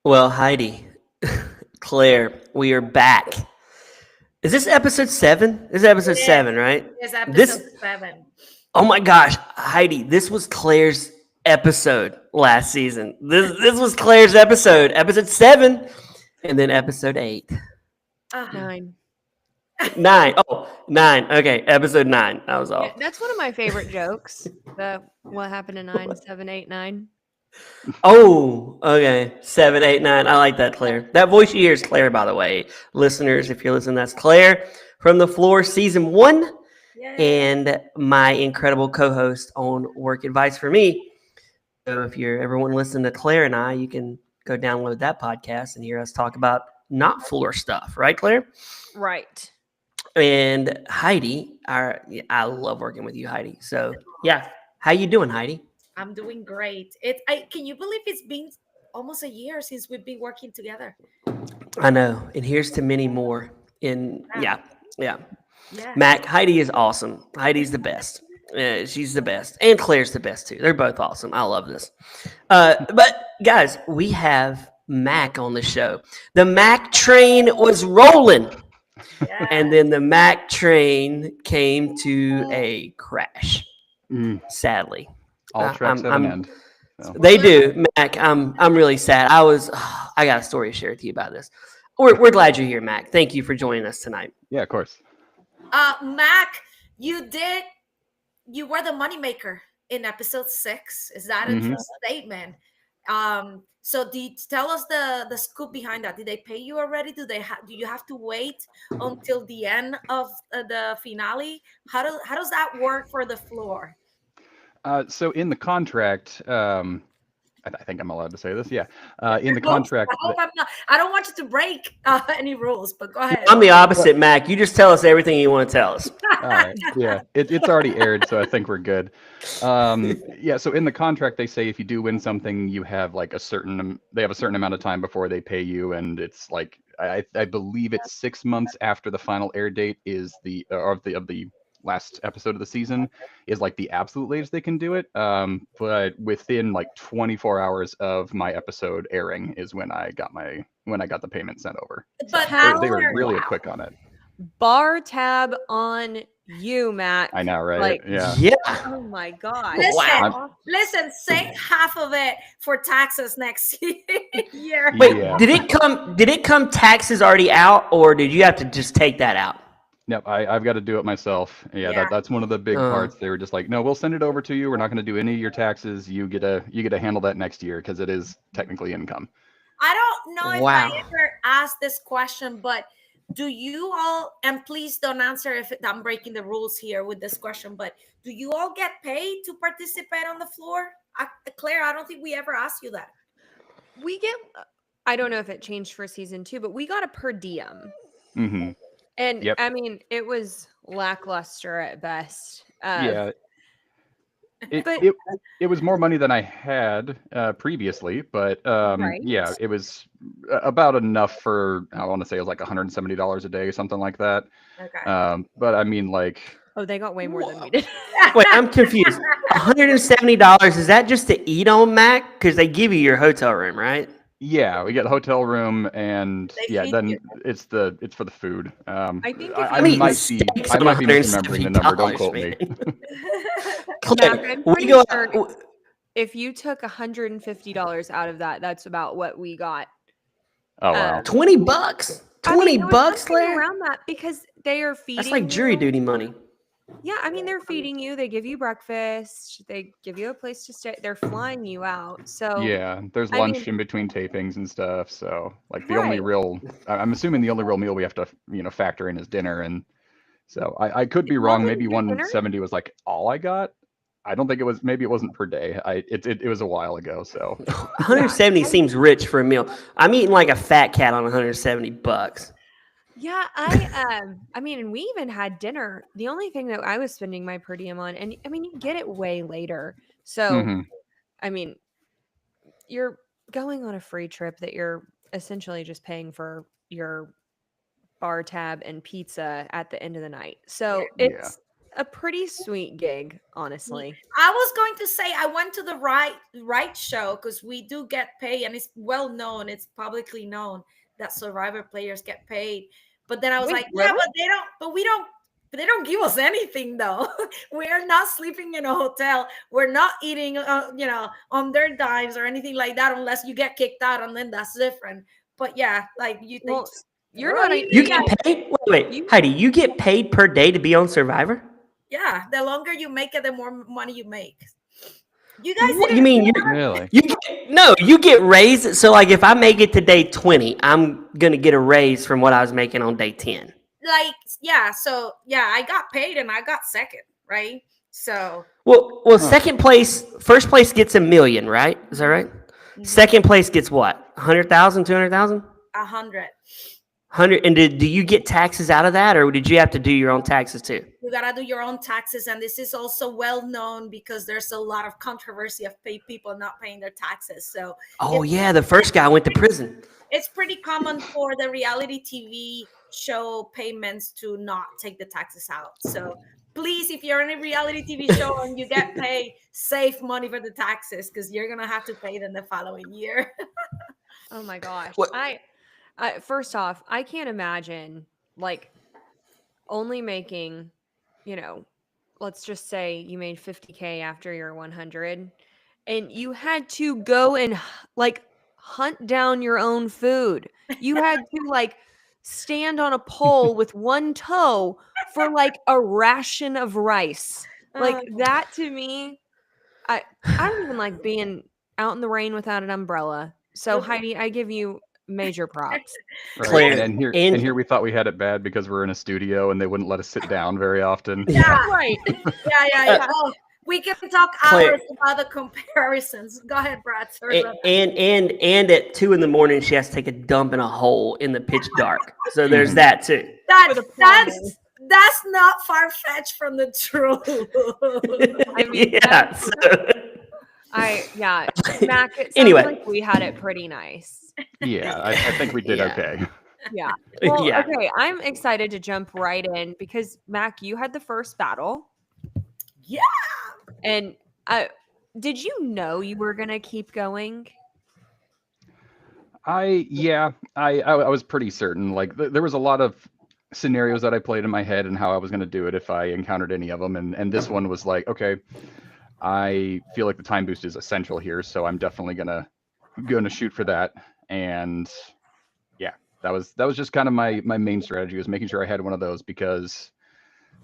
Well, Heidi, Claire, we are back. Is this episode seven? This is episode Yes, seven, right? it's episode This, 7. oh my gosh, Heidi, this was Claire's episode last season. This was Claire's episode seven, and then episode eight. Ah, 9. Nine. Oh, nine. Okay, episode nine. I was Yeah, off. that's one of my favorite jokes. The what happened in 9, 7, 8, 9. Oh, okay. Seven, eight, nine. I like that, Claire. That voice you hear is Claire, by the way. Listeners, if you're listening, that's Claire from The Floor, season one, yeah. and my incredible co-host on Work Advice for Me. So if you're ever want to listen to Claire and I, you can go download that podcast and hear us talk about not floor stuff, right, Claire? Right. And Heidi, I love working with you, Heidi. So yeah, how you doing, Heidi? I'm doing great. Can you believe it's been almost a year since we've been working together? I know, and here's to many more. In Yeah. yeah. Yeah. Mac, Heidi is awesome. Heidi's the best. She's the best, and Claire's the best too. They're both awesome. I love this. But guys, we have Mac on the show. The Mac train was rolling, Yeah. and then the Mac train came to a crash. Sadly, All tracks have an end. So. they do. Mac, I'm really sad. I got a story to share with you about this. We're glad you're here, Mac. Thank you for joining us tonight. Yeah, of course. Mac, you were the moneymaker in episode 6. Is that a true statement? So tell us the scoop behind that. Did they pay you already? Do you have to wait until the end of the finale? How does that work for the floor? So in the contract, I think I'm allowed to say this. Yeah. In the contract. I hope I'm not. I don't want you to break any rules, but go ahead. I'm the opposite, Mac. You just tell us everything you want to tell us. All right. Yeah. It's already aired, so I think we're good. Yeah. So in the contract, they say if you do win something, you have like they have a certain amount of time before they pay you, and it's like I believe it's 6 months after the final air date is of the last episode of the season is like the absolute latest they can do it. But within like 24 hours of my episode airing is when I got the payment sent over. But They were really quick on it. Bar tab on you, Matt. I know, right? Like- Yeah. Yeah. Oh my god. Listen, save half of it for taxes next year. Wait, Yeah. did it come taxes already out, or did you have to just take that out? Nope, I've got to do it myself. Yeah. That's one of the big parts. They were just like, no, we'll send it over to you. We're not going to do any of your taxes. You get to handle that next year because it is technically income. I don't know if Wow. I ever asked this question, but do you all, and please don't answer if I'm breaking the rules here with this question, but do you all get paid to participate on the floor? Claire, I don't think we ever asked you that. We get I don't know if it changed for season 2, but we got a per diem. Mm-hmm. And Yep. I mean, it was lackluster at best. Yeah. But- It was more money than I had previously, but Right. yeah, it was about enough for, I want to say it was like $170 a day, something like that. Okay. But I mean, like, Oh, they got way more than we did. Wait, I'm confused. $170, is that just to eat on, Mac? Because they give you your hotel room, right? yeah, we get a hotel room, and They yeah, feed then you. it's for the food. I think if I you- might be misremembering the number. Don't quote me. Claire, Mac, I'm we pretty go. sure if you took $150 out of that, that's about what we got. Oh wow. $20. I mean, it was $20, something Claire. around that because they are feeding. That's like jury you. duty money. Yeah, I mean, they're feeding you. They give you breakfast. They give you a place to stay. They're flying you out. So Yeah, there's I lunch mean- in between tapings and stuff. So like the only Right. real, I'm assuming the only real meal we have to factor in is dinner. And so I could be What wrong. was Maybe your dinner? 170 was like all I got. I don't think it was. Maybe it wasn't per day. It was a while ago. So 170 seems rich for a meal. I'm eating like a fat cat on $170. yeah, I mean, and we even had dinner. The only thing that I was spending my per diem on, and I mean, you get it way later. So Mhm. I mean, you're going on a free trip that you're essentially just paying for your bar tab and pizza at the end of the night. So Yeah. it's a pretty sweet gig, honestly. I was going to say I went to the right show because we do get paid, and it's well known, it's publicly known that Survivor players get paid. But then I was Wait, like, yeah, really? but they don't. But we don't. But they don't give us anything though. We are not sleeping in a hotel. We're not eating, on their dimes or anything like that, unless you get kicked out, and then that's different. But yeah, like you think. Well, you're not. You get paid? Wait, Heidi, you get paid per day to be on Survivor? Yeah, the longer you make it, the more money you make. You guys, What, you mean Really? you get raised? So like if I make it to day 20, I'm gonna get a raise from what I was making on day 10. like, yeah, so yeah, I got paid and I got second, right? So Well, second place, first place gets $1 million, right? Is that right? Second place gets what? 100,000, 200,000? 100. 100. And do you get taxes out of that, or did you have to do your own taxes too? You gotta do your own taxes, and this is also well known because there's a lot of controversy of people not paying their taxes. So Oh yeah, the first guy went to prison. it's pretty common for the reality TV show payments to not take the taxes out. So please, if you're in a reality TV show and you get paid, save money for the taxes because you're gonna have to pay them the following year. Oh my gosh. What- I first off, I can't imagine like only making, let's just say you made 50K after your 100 and you had to go and like hunt down your own food. You had to like stand on a pole with one toe for like a ration of rice. Like that to me, I don't even like being out in the rain without an umbrella. So Heidi, I give you major props. Right. Claire, and here we thought we had it bad because we're in a studio and they wouldn't let us sit down very often. Yeah, Right. yeah. Oh, we can talk Claire. hours about the comparisons. Go ahead, Brad. Sorry about that. And at 2 a.m, she has to take a dump in a hole in the pitch dark. So there's that too. With a That's not far fetched from the truth. I mean, Yeah. So, Mac, it sounds Anyway. like we had it pretty nice. Yeah, I think we did Yeah. okay. Yeah. Well, Yeah. okay, I'm excited to jump right in because Mac, you had the first battle. Yeah. And did you know you were gonna keep going? I was pretty certain. Like there was a lot of scenarios that I played in my head and how I was going to do it if I encountered any of them, and this one was like, okay, I feel like the time boost is essential here, so I'm definitely gonna shoot for that. And yeah, that was just kind of my main strategy, was making sure I had one of those. Because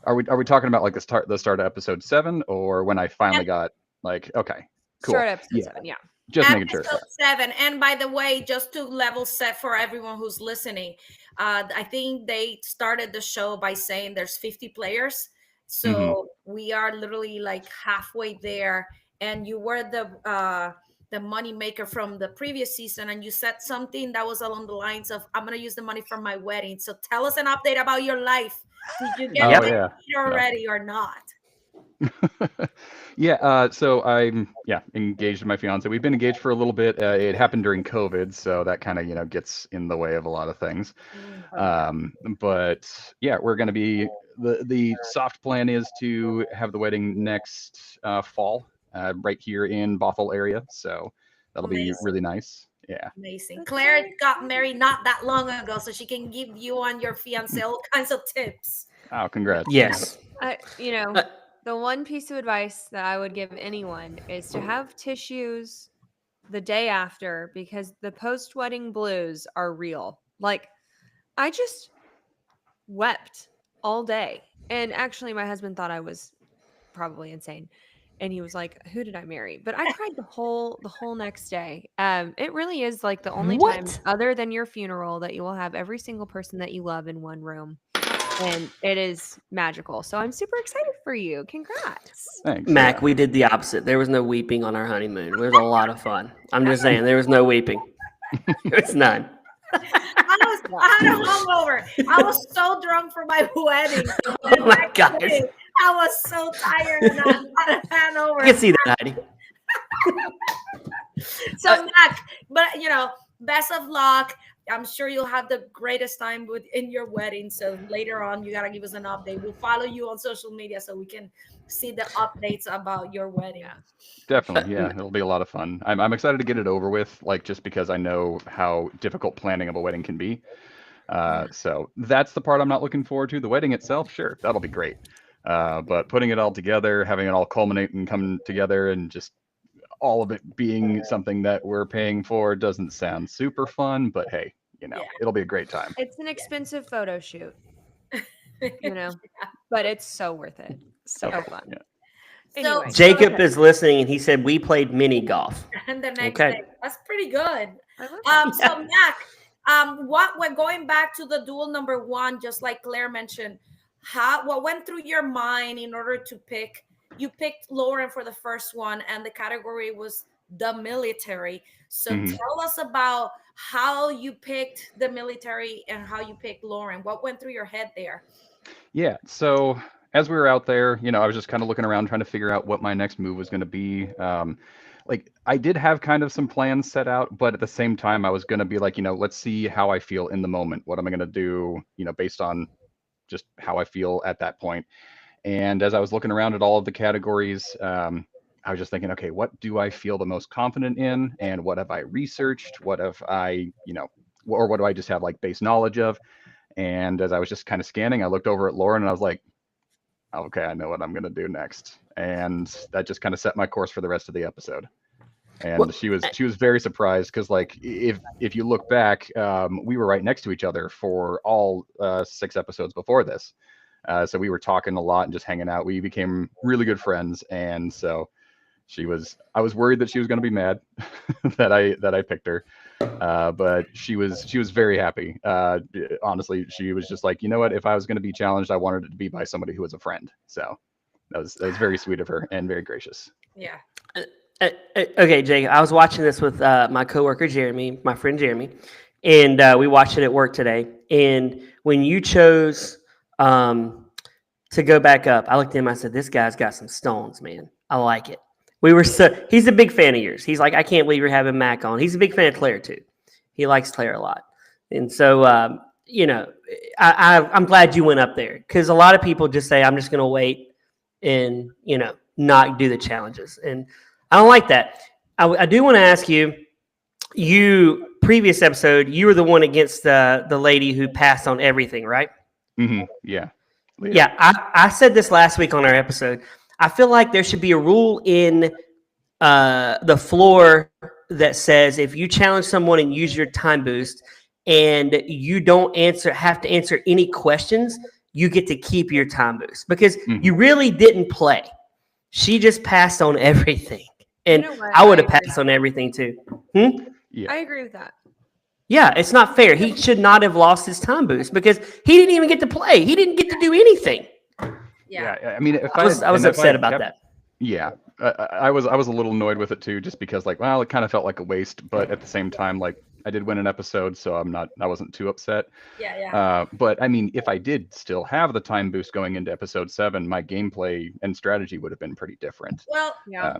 are we talking about like the start of episode 7, or when I finally got like, okay, cool, Start episode yeah, 7, yeah. just making sure. Episode 7. And by the way, just to level set for everyone who's listening, I think they started the show by saying there's 50 players. So we are literally like halfway there. And you were the money maker from the previous season, and you said something that was along the lines of, I'm going to use the money from my wedding. So tell us an update about your life. Did you get Oh, married yeah. already or not? Yeah, so I'm engaged to my fiance. We've been engaged for a little bit. It happened during COVID, so that kind of gets in the way of a lot of things. But yeah, we're going to be the soft plan is to have the wedding next fall, right here in Bothell area. So that'll be really nice. Yeah. Amazing. Claire got married not that long ago, so she can give you and your fiance all kinds of tips. Oh, congrats. yes. The one piece of advice that I would give anyone is to have tissues the day after, because the post-wedding blues are real. Like, I just wept all day. And actually, my husband thought I was probably insane. And he was like, "Who did I marry?" But I cried the whole next day. It really is like the only time other than your funeral that you will have every single person that you love in one room. And it is magical. So I'm super excited for you. Congrats. Thanks. Mac, we did the opposite. There was no weeping on our honeymoon. It was a lot of fun. I'm just saying, there was no weeping. There was none. I had a hungover. I was so drunk for my wedding. Oh my gosh. I was so tired and I had a hangover. I can see that, Heidi. So Mac, but best of luck. I'm sure you'll have the greatest time in your wedding. So later on, you gotta give us an update. We'll follow you on social media so we can see the updates about your wedding. Yeah. Definitely, yeah, it'll be a lot of fun. I'm excited to get it over with, like just because I know how difficult planning of a wedding can be. So that's the part I'm not looking forward to. The wedding itself, sure, that'll be great. But putting it all together, having it all culminate and come together, and just all of it being something that we're paying for doesn't sound super fun. But hey, Yeah. it'll be a great time. It's an expensive photo shoot, but it's so worth it. So Okay, fun. yeah. So Anyway. Jacob is listening, and he said we played mini golf. and the next Okay. day, that's pretty good. I love that. So Mac, what when going back to the duel number 1, just like Claire mentioned, what went through your mind in order to pick? You picked Lauren for the first one, and the category was the military. So Mhm. tell us about how you picked the military and how you picked Lauren. What went through your head there? Yeah, so as we were out there, I was just kind of looking around trying to figure out what my next move was going to be. Like I did have kind of some plans set out, but at the same time, I was going to be like, let's see how I feel in the moment. What am I going to do, based on just how I feel at that point. And as I was looking around at all of the categories, I was just thinking, okay, what do I feel the most confident in? And what have I researched? What have I, or what do I just have like base knowledge of? And as I was just kind of scanning, I looked over at Lauren and I was like, okay, I know what I'm going to do next. And that just kind of set my course for the rest of the episode. And Well, she was very surprised because, like, if you look back, we were right next to each other for all 6 episodes before this. So we were talking a lot and just hanging out. We became really good friends. And so I was worried that she was going to be mad that I picked her. But she was very happy. Honestly, she was just like, you know what? If I was going to be challenged, I wanted it to be by somebody who was a friend. So that was very sweet of her and very gracious. Yeah. Okay, Jake, I was watching this with my coworker Jeremy, my friend Jeremy, and we watched it at work today. And when you chose to go back up, I looked at him. I said, "This guy's got some stones, man. I like it." He's a big fan of yours. He's like, "I can't believe you're having Mac on." He's a big fan of Claire too. He likes Claire a lot, and so I'm glad you went up there because a lot of people just say, "I'm just going to wait and not do the challenges," and I don't like that. I do want to ask you. Previous episode, you were the one against the lady who passed on everything, right? Mm-hmm. Yeah. Leah. Yeah, I said this last week on our episode. I feel like there should be a rule in the floor that says if you challenge someone and use your time boost and you don't have to answer any questions, you get to keep your time boost because you really didn't play. She just passed on everything. And I would have passed on everything too. Yeah. I agree with that. Yeah, it's not fair. He should not have lost his time boost because he didn't even get to play. He didn't get to do anything. Yeah. I mean, I was upset about that. Yeah, I was a little annoyed with it too, just because like, well, it kind of felt like a waste, but at the same time, like I did win an episode, so I wasn't too upset. Yeah. But I mean, if I did still have the time boost going into episode 7, my gameplay and strategy would have been pretty different. Well, Yeah.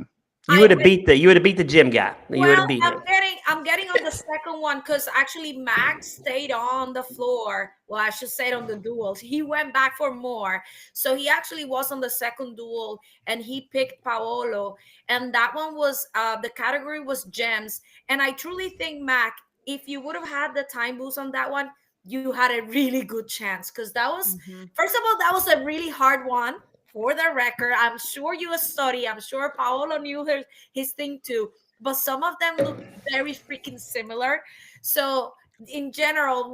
You would have beat the gym guy. You would have beat him. I'm getting on the second one because actually Max stayed on the floor. Well, I should say on the duels. He went back for more. So he actually was on the second duel and he picked Paolo. And that one was the category was gems. And I truly think, Mac, if you would have had the time boost on that one, you had a really good chance. Because that was first of all, that was a really hard one. For the record, I'm sure you study. I'm sure Paolo knew his thing too. But some of them look very freaking similar. So, in general,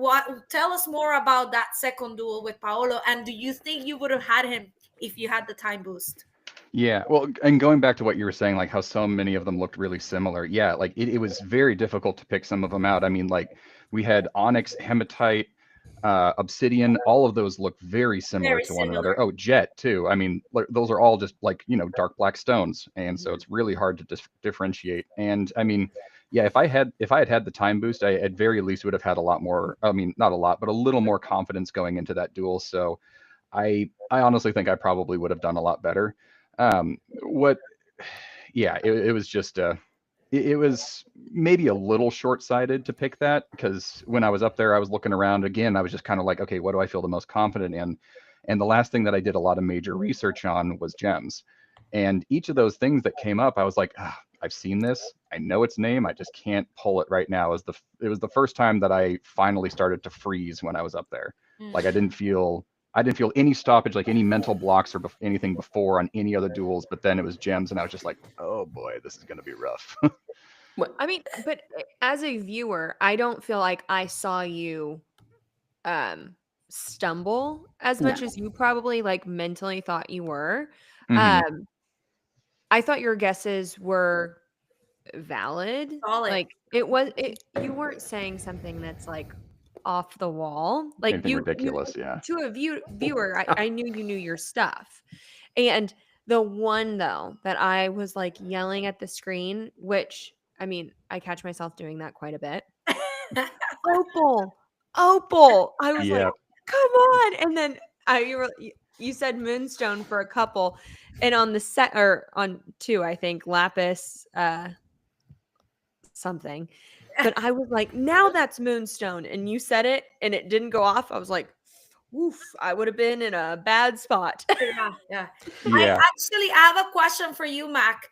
tell us more about that second duel with Paolo. And do you think you would have had him if you had the time boost? Yeah, well, and going back to what you were saying, like how so many of them looked really similar. Yeah, like it was very difficult to pick some of them out. I mean, like we had onyx, hematite, obsidian, all of those look very similar to one another. Oh, jet too. I mean, those are all just like dark black stones, and so it's really hard to differentiate. And I mean, yeah, if I had had the time boost, I at very least would have had a lot more. I mean, not a lot, but a little more confidence going into that duel. So I honestly think I probably would have done a lot better. It was just it was maybe a little short-sighted to pick that, because when I was up there, I was looking around again. I was just kind of like, okay, what do I feel the most confident in? And the last thing that I did a lot of major research on was gems. And each of those things that came up, I was like, I've seen this. I know its name. I just can't pull it right now. It was the first time that I finally started to freeze when I was up there. Like I didn't feel any stoppage, like any mental blocks or anything before on any other duels. But then it was gems, and I was just like, oh boy, this is going to be rough. I mean, but as a viewer, I don't feel like I saw you stumble as much as you probably like mentally thought you were. Mhm. I thought your guesses were valid. Solid. Like you weren't saying something that's like off the wall. Like Anything ridiculous, yeah. To a viewer, I knew you knew your stuff. And the one though that I was like yelling at the screen, which I mean, I catch myself doing that quite a bit. Opal. I was like, Yep. come on. And then you said Moonstone for a couple, and on the set or on two, I think Lapis something. But I was like, now that's Moonstone. And you said it and it didn't go off. I was like, woof, I would have been in a bad spot. Yeah. Yeah. I have a question for you, Mac.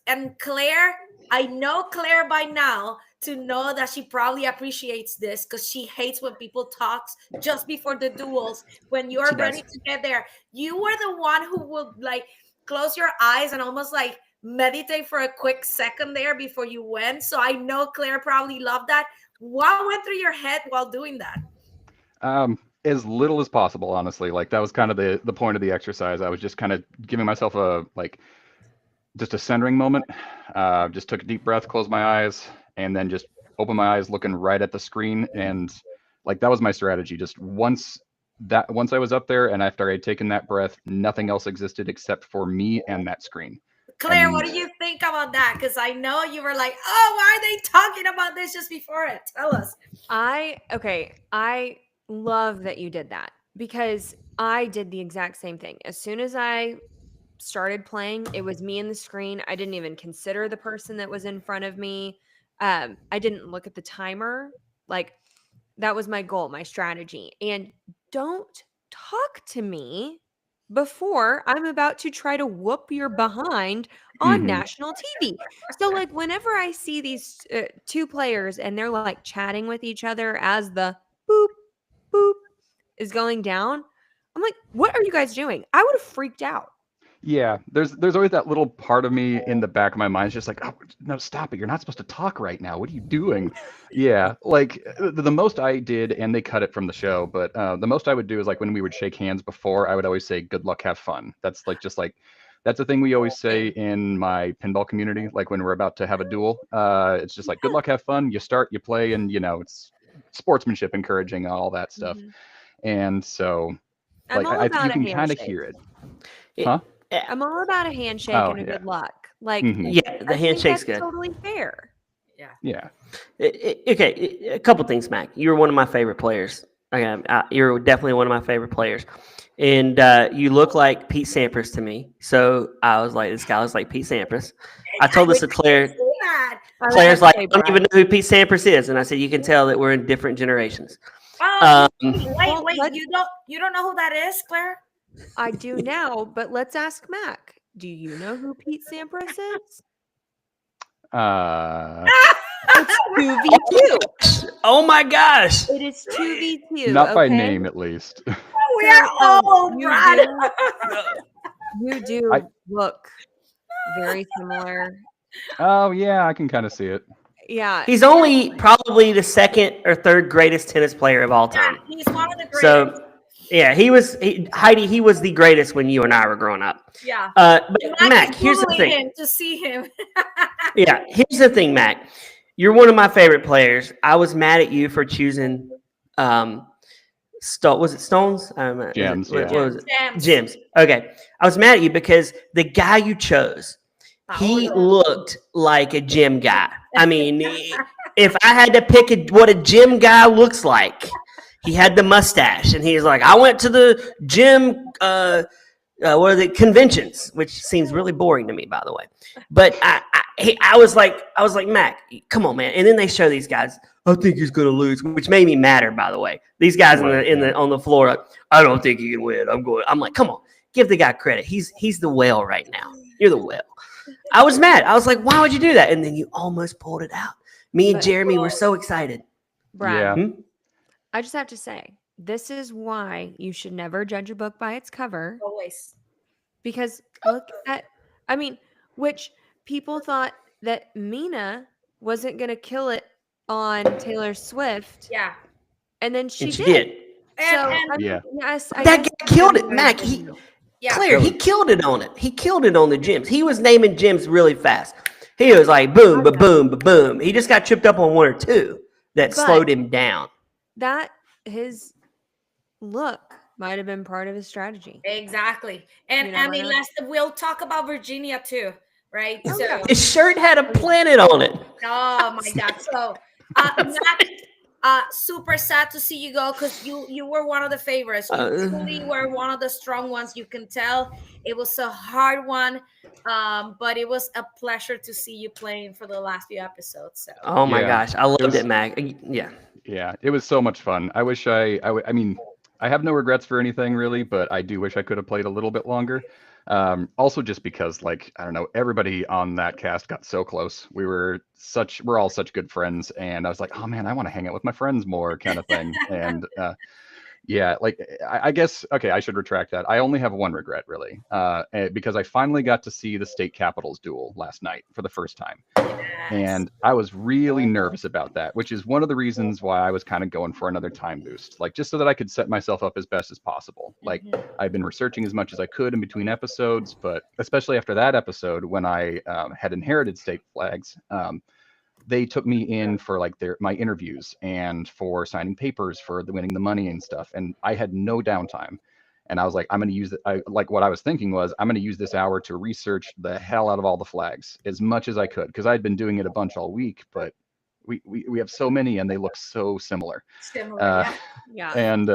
And Claire, I know Claire by now to know that she probably appreciates this, because she hates when people talk just before the duels. When you're ready to get there, you were the one who would like close your eyes and almost like meditate for a quick second there before you went. So I know Claire probably loved that. What went through your head while doing that? As little as possible, honestly. Like that was kind of the point of the exercise. I was just kind of giving myself just a centering moment. Just took a deep breath, closed my eyes, and then just opened my eyes looking right at the screen. And like that was my strategy. Just once I was up there and after I'd taken that breath, nothing else existed except for me and that screen. Claire, what do you think about that? Because I know you were like, oh, why are they talking about this just before it? Tell us. I love that you did that, because I did the exact same thing. As soon as I started playing, it was me and the screen. I didn't even consider the person that was in front of me. I didn't look at the timer. Like that was my goal, my strategy. And don't talk to me before I'm about to try to whoop your behind on national TV. So like whenever I see these two players and they're like chatting with each other as the boop, boop is going down, I'm like, what are you guys doing? I would have freaked out. Yeah, there's always that little part of me in the back of my mind. It's just like, oh, no, stop it. You're not supposed to talk right now. What are you doing? Yeah, like the most I did, and they cut it from the show, but the most I would do is like when we would shake hands before, I would always say, good luck, have fun. That's that's a thing we always say in my pinball community. Like when we're about to have a duel, it's just like, good luck, have fun. You start, you play, and it's sportsmanship, encouraging, all that stuff. And so like you can kind of hear it. Huh? I'm all about a handshake and a good luck. Like, yeah, the handshake's good. Totally fair. Yeah. Okay, a couple things, Mac. You were one of my favorite players. You're definitely one of my favorite players, and you look like Pete Sampras to me. So I was like, this guy looks like Pete Sampras. I told this to Claire. Claire's like, I don't even know who Pete Sampras is, and I said, you can tell that we're in different generations. Oh, wait! You don't know who that is, Claire? I do now, but let's ask Mac. Do you know who Pete Sampras is? It's 2v2. Oh my gosh! It is 2v2. Not by name, at least. We are old, Brad. You do look very similar. Oh yeah, I can kind of see it. Yeah, he's only probably the second or third greatest tennis player of all time. He's one of the greatest. So. Yeah, Heidi, he was the greatest when you and I were growing up. Yeah. But Mac, here's the thing. To see him. Yeah, here's the thing, Mac. You're one of my favorite players. I was mad at you for choosing was it Stones? Gems. What was it? Gems. Okay. I was mad at you because the guy you chose, he looked like a gym guy. I mean, if I had to pick what a gym guy looks like, he had the mustache, and he's like, I went to the gym, what are the conventions, which seems really boring to me, by the way. But I was like, Mac, come on, man. And then they show these guys. I think he's gonna lose, which made me madder. By the way, these guys on the floor, like, I don't think he can win. I'm like, come on, give the guy credit. He's the whale right now. You're the whale. I was mad. I was like, why would you do that? And then you almost pulled it out. Me and Jeremy were so excited. Brad, Yeah. I just have to say, this is why you should never judge a book by its cover. Always. Because look at, which people thought that Mina wasn't going to kill it on Taylor Swift. Yeah. And then she And she did. did. So, Yeah. yes, That guy killed it, Mac. Yeah. Claire, he killed it on it. He killed it on the gyms. He was naming gyms really fast. He was like boom, ba boom, ba boom. He just got tripped up on one or two that slowed him down. That his look might have been part of his strategy. Exactly. And You I never mean, know. we'll talk about Virginia too, right? Oh, So, yeah. His shirt had a planet on it. oh my God. So, Mac, super sad to see you go because you were one of the favorites. You truly were one of the strong ones. You can tell it was a hard one, but it was a pleasure to see you playing for the last few episodes. So. Oh my Yeah. gosh, I loved it, Mac. Yeah. Yeah, it was so much fun. I wish I mean, I have no regrets for anything really, but I do wish I could have played a little bit longer. Also just because, like, I don't know, everybody on that cast got so close. We're all such good friends, and I was like, oh man, I want to hang out with my friends more, kind of thing. And yeah, like I guess, okay, I should retract that. I only have one regret really, because I finally got to see the state capitals duel last night for the first time. And I was really nervous about that, which is one of the reasons why I was kind of going for another time boost, like just so that I could set myself up as best as possible. Like I've been researching as much as I could in between episodes, but especially after that episode when I had inherited state flags, they took me in for like my interviews and for signing papers for winning the money and stuff. And I had no downtime. And I was like, I'm going to use it. Like what I was thinking was I'm going to use this hour to research the hell out of all the flags as much as I could. Cause I'd been doing it a bunch all week, but we have so many and they look so similar. Yeah. And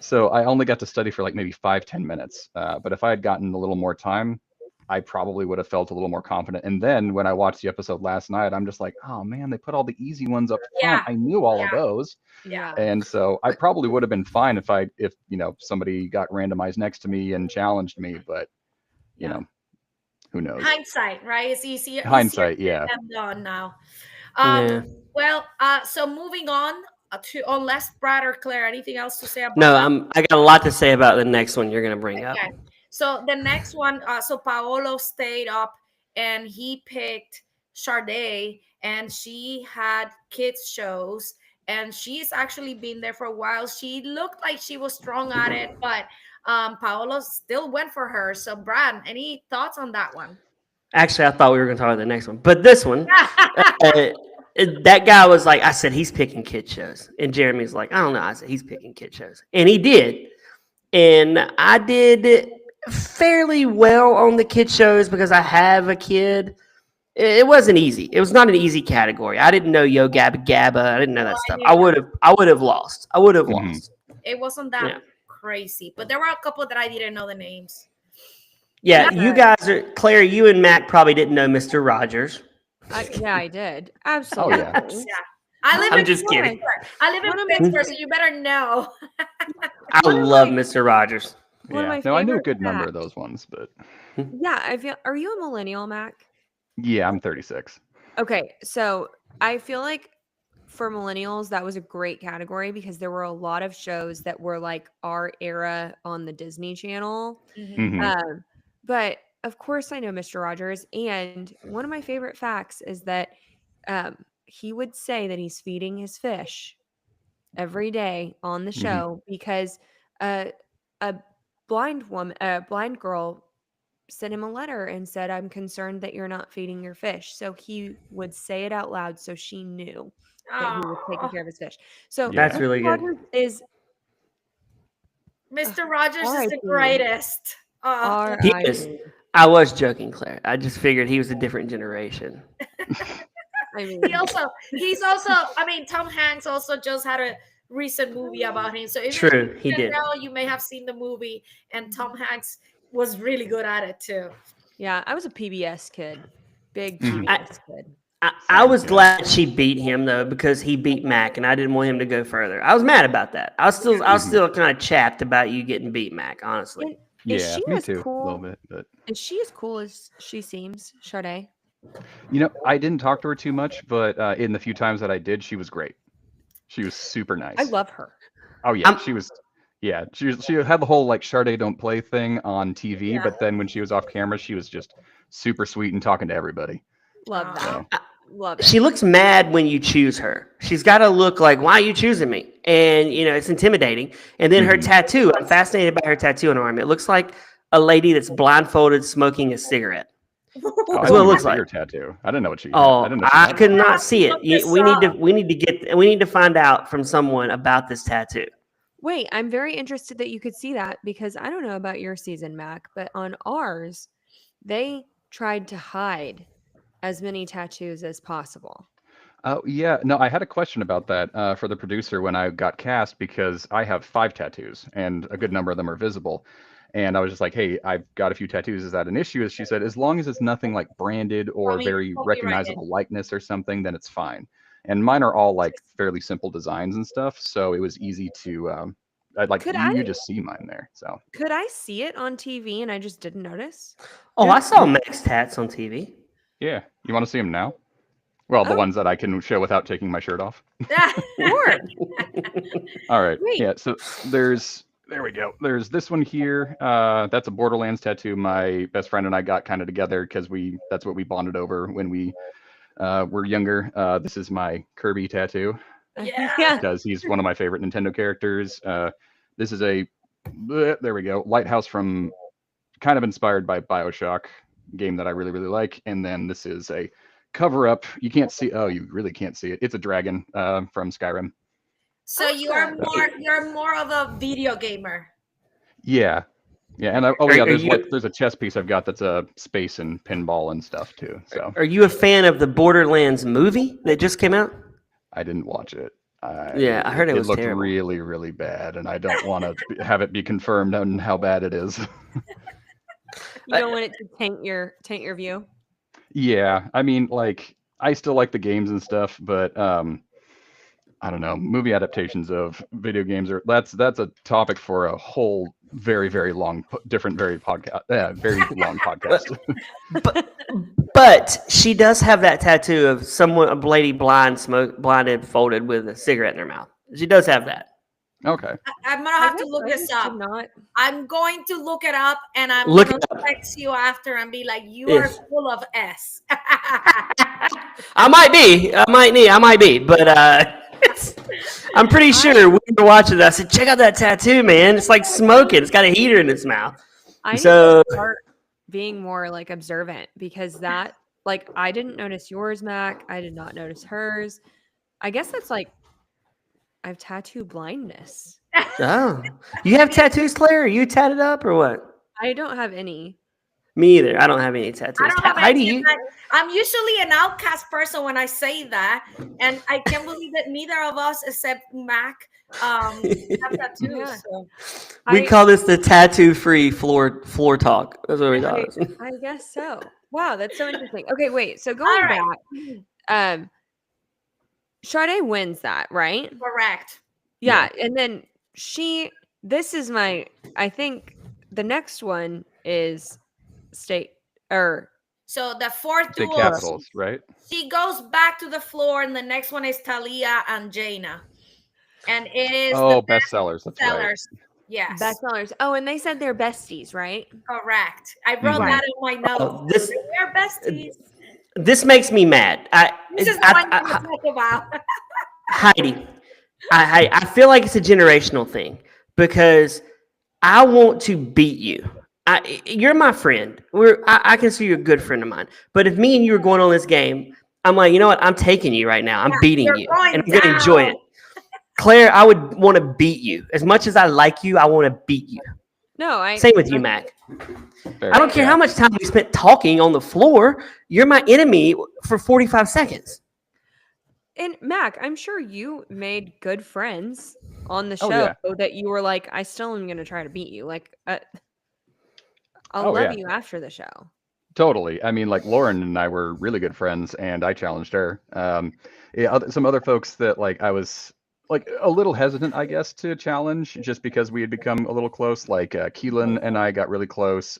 so I only got to study for like maybe 5-10 minutes. But if I had gotten a little more time, I probably would have felt a little more confident. And then when I watched the episode last night, I'm just like, oh man, they put all the easy ones up front. I knew all of those. Yeah. And so I probably would have been fine if you know, somebody got randomized next to me and challenged me, but you know, who knows? Hindsight, right? It's easier. Hindsight, easier yeah. than done now. Yeah. Well, so moving on to unless Brad or Claire, anything else to say about No, that? I got a lot to say about the next one you're gonna bring up. Okay. So the next one, so Paolo stayed up and he picked Sade, and she had kids shows, and she's actually been there for a while. She looked like she was strong at it, but Paolo still went for her. So Brad, any thoughts on that one? Actually, I thought we were gonna talk about the next one, but this one, that guy was like, I said he's picking kid shows, and Jeremy's like, I don't know. I said he's picking kid shows, and he did, and I did fairly well on the kid shows because I have a kid. It wasn't easy. It was not an easy category. I didn't know Yo Gabba Gabba. I didn't know that stuff. I would have lost. I would have lost. It wasn't that crazy, but there were a couple that I didn't know the names. Yeah, you guys are Claire. You and Mac probably didn't know Mr. Rogers. I did. Absolutely. yeah. I live I'm in just kidding. Pittsburgh. I live in Pittsburgh, so you better know. I love Mr. Rogers. One of my No, I knew a favorite good number of facts. those ones, but Yeah, I feel. Are you a millennial, Mac? yeah, I'm 36. Okay, so I feel like for millennials, that was a great category because there were a lot of shows that were like our era on the Disney Channel. Mhm. But of course, I know Mr. Rogers. And one of my favorite facts is that he would say that he's feeding his fish every day on the show because a blind girl sent him a letter and said, I'm concerned that you're not feeding your fish. So he would say it out loud so she knew that he was taking care of his fish. So That's Yeah. really good. Rogers is Mr. Rogers is the R.I.P. greatest. He R.I.P. is. I was joking, Claire. I just figured he was a different generation. I mean, he's also, I mean, Tom Hanks also just had a recent movie about him. So even True, if he you did. know, you may have seen the movie, and Tom Hanks was really good at it too. yeah, I was a PBS kid. Big Mhm. genius kid. I was Yeah. glad she beat him though because he beat Mac, and I didn't want him to go further. I was mad about that. I was still kind of chapped about you getting beat, Mac. Honestly, And is Yeah, she me as too, a little cool? bit. But Is she as cool as she seems, Sade? I didn't talk to her too much, but in the few times that I did, she was great. She was super nice. I love her. Oh yeah, I'm- she was. Yeah, she had the whole like Sade don't play thing on TV, Yeah. but then when she was off camera, she was just super sweet and talking to everybody. Love that. So Love it. she looks mad when you choose her. She's got to look like, "Why are you choosing me?" And it's intimidating. And then her Mhm. tattoo. I'm fascinated by her tattoo on her arm. It looks like a lady that's blindfolded smoking a cigarette. oh, That's I what it didn't looks see like. her tattoo. I didn't know what she. Oh, I didn't know she I had could one. not see it. Look this We need to up. we need to find out from someone about this tattoo. Wait, I'm very interested that you could see that because I don't know about your season, Mac, but on ours, they tried to hide as many tattoos as possible. Oh yeah, no, I had a question about that for the producer when I got cast because I have 5 tattoos and a good number of them are visible. And I was just like, hey, I've got a few tattoos. Is that an issue? She said, as long as it's nothing like branded or mean, very copyrighted. recognizable likeness or something, then it's fine. And mine are all like fairly simple designs and stuff, so it was easy to I'd like Could you I just see mine there. So could I see it on TV and I just didn't notice? Oh, Yeah, I saw yeah. Max tats on TV. yeah, you want to see them now? Well, the Oh. ones that I can show without taking my shirt off. Sure. All right. Wait. Yeah. So there we go. There's this one here. That's a Borderlands tattoo. My best friend and I got kind of together because that's what we bonded over when we were younger. This is my Kirby tattoo Yeah. because he's one of my favorite Nintendo characters. This is there we go. Lighthouse from kind of inspired by BioShock game that I really, really like. And then this is a cover up. You can't see. Oh, you really can't see it. It's a dragon from Skyrim. So you're Awesome. more of a video gamer. Yeah. Yeah, and Are there's you- there's a chess piece I've got that's a space and pinball and stuff too. So Are you a fan of the Borderlands movie that just came out? I didn't watch it. Yeah, I heard it was looked terrible. really, really bad, and I don't want to have it be confirmed on how bad it is. You don't want it to taint your view. Yeah, I mean, like I still like the games and stuff, but I don't know. Movie adaptations of video games that's a topic for a whole very, very long, very long podcast. But she does have that tattoo of a lady blinded, folded with a cigarette in her mouth. She does have that. Okay. I'm gonna have to look this up. Not. I'm going to look it up, and I'm Look gonna it up. text you after and be like, "You Yes. are full of S." I might be, but I'm pretty sure we were watching that. I said, check out that tattoo, man. It's like smoking. It's got a heater in its mouth. I need So- to start being more like observant because that like I didn't notice yours, Mac. I did not notice hers. I guess that's like I have tattoo blindness. Oh, you have tattoos, Claire? Are you tatted up or what? I don't have any. Me either. I don't have any tattoos. I don't have Heidi, any you? of that. I'm usually an outcast person when I say that, and I can't believe that neither of us, except Mac, have tattoos. Yeah. So. We I- call this the tattoo-free floor talk. That's what we call it. I guess so. Wow, that's so interesting. Okay, wait. So All going right. back, Sade wins that, right? Correct. Yeah, and then this is I think the next one is state or So the fourth State duel, capitals, right? she goes back to the floor, and the next one is Talia and Jaina, and it is Oh, the bestsellers. That's right. sellers. Yes, bestsellers. Oh, and they said they're besties, right? correct. I wrote Mhm. that in my notes. Oh, this- We're besties. This makes me mad. This is the one you talk about. Heidi, I feel like it's a generational thing because I want to beat you. You're my friend. I consider you a good friend of mine. But if me and you were going on this game, I'm like, you know what? I'm taking you right now. I'm beating you're you, going and I'm going to enjoy down. it. Claire, I would want to beat you. As much as I like you, I want to beat you. No, I Same with you, Mac. Fair. I don't care Yeah. how much time we spent talking on the floor. You're my enemy for 45 seconds. And Mac, I'm sure you made good friends on the Oh, show yeah. that you were like, I still am going to try to beat you. Like, I'll Oh, love yeah. you after the show. Totally. I mean, like Lauren and I were really good friends, and I challenged her. Yeah, some other folks that like I was like a little hesitant, I guess, to challenge just because we had become a little close. Like Keelan and I got really close.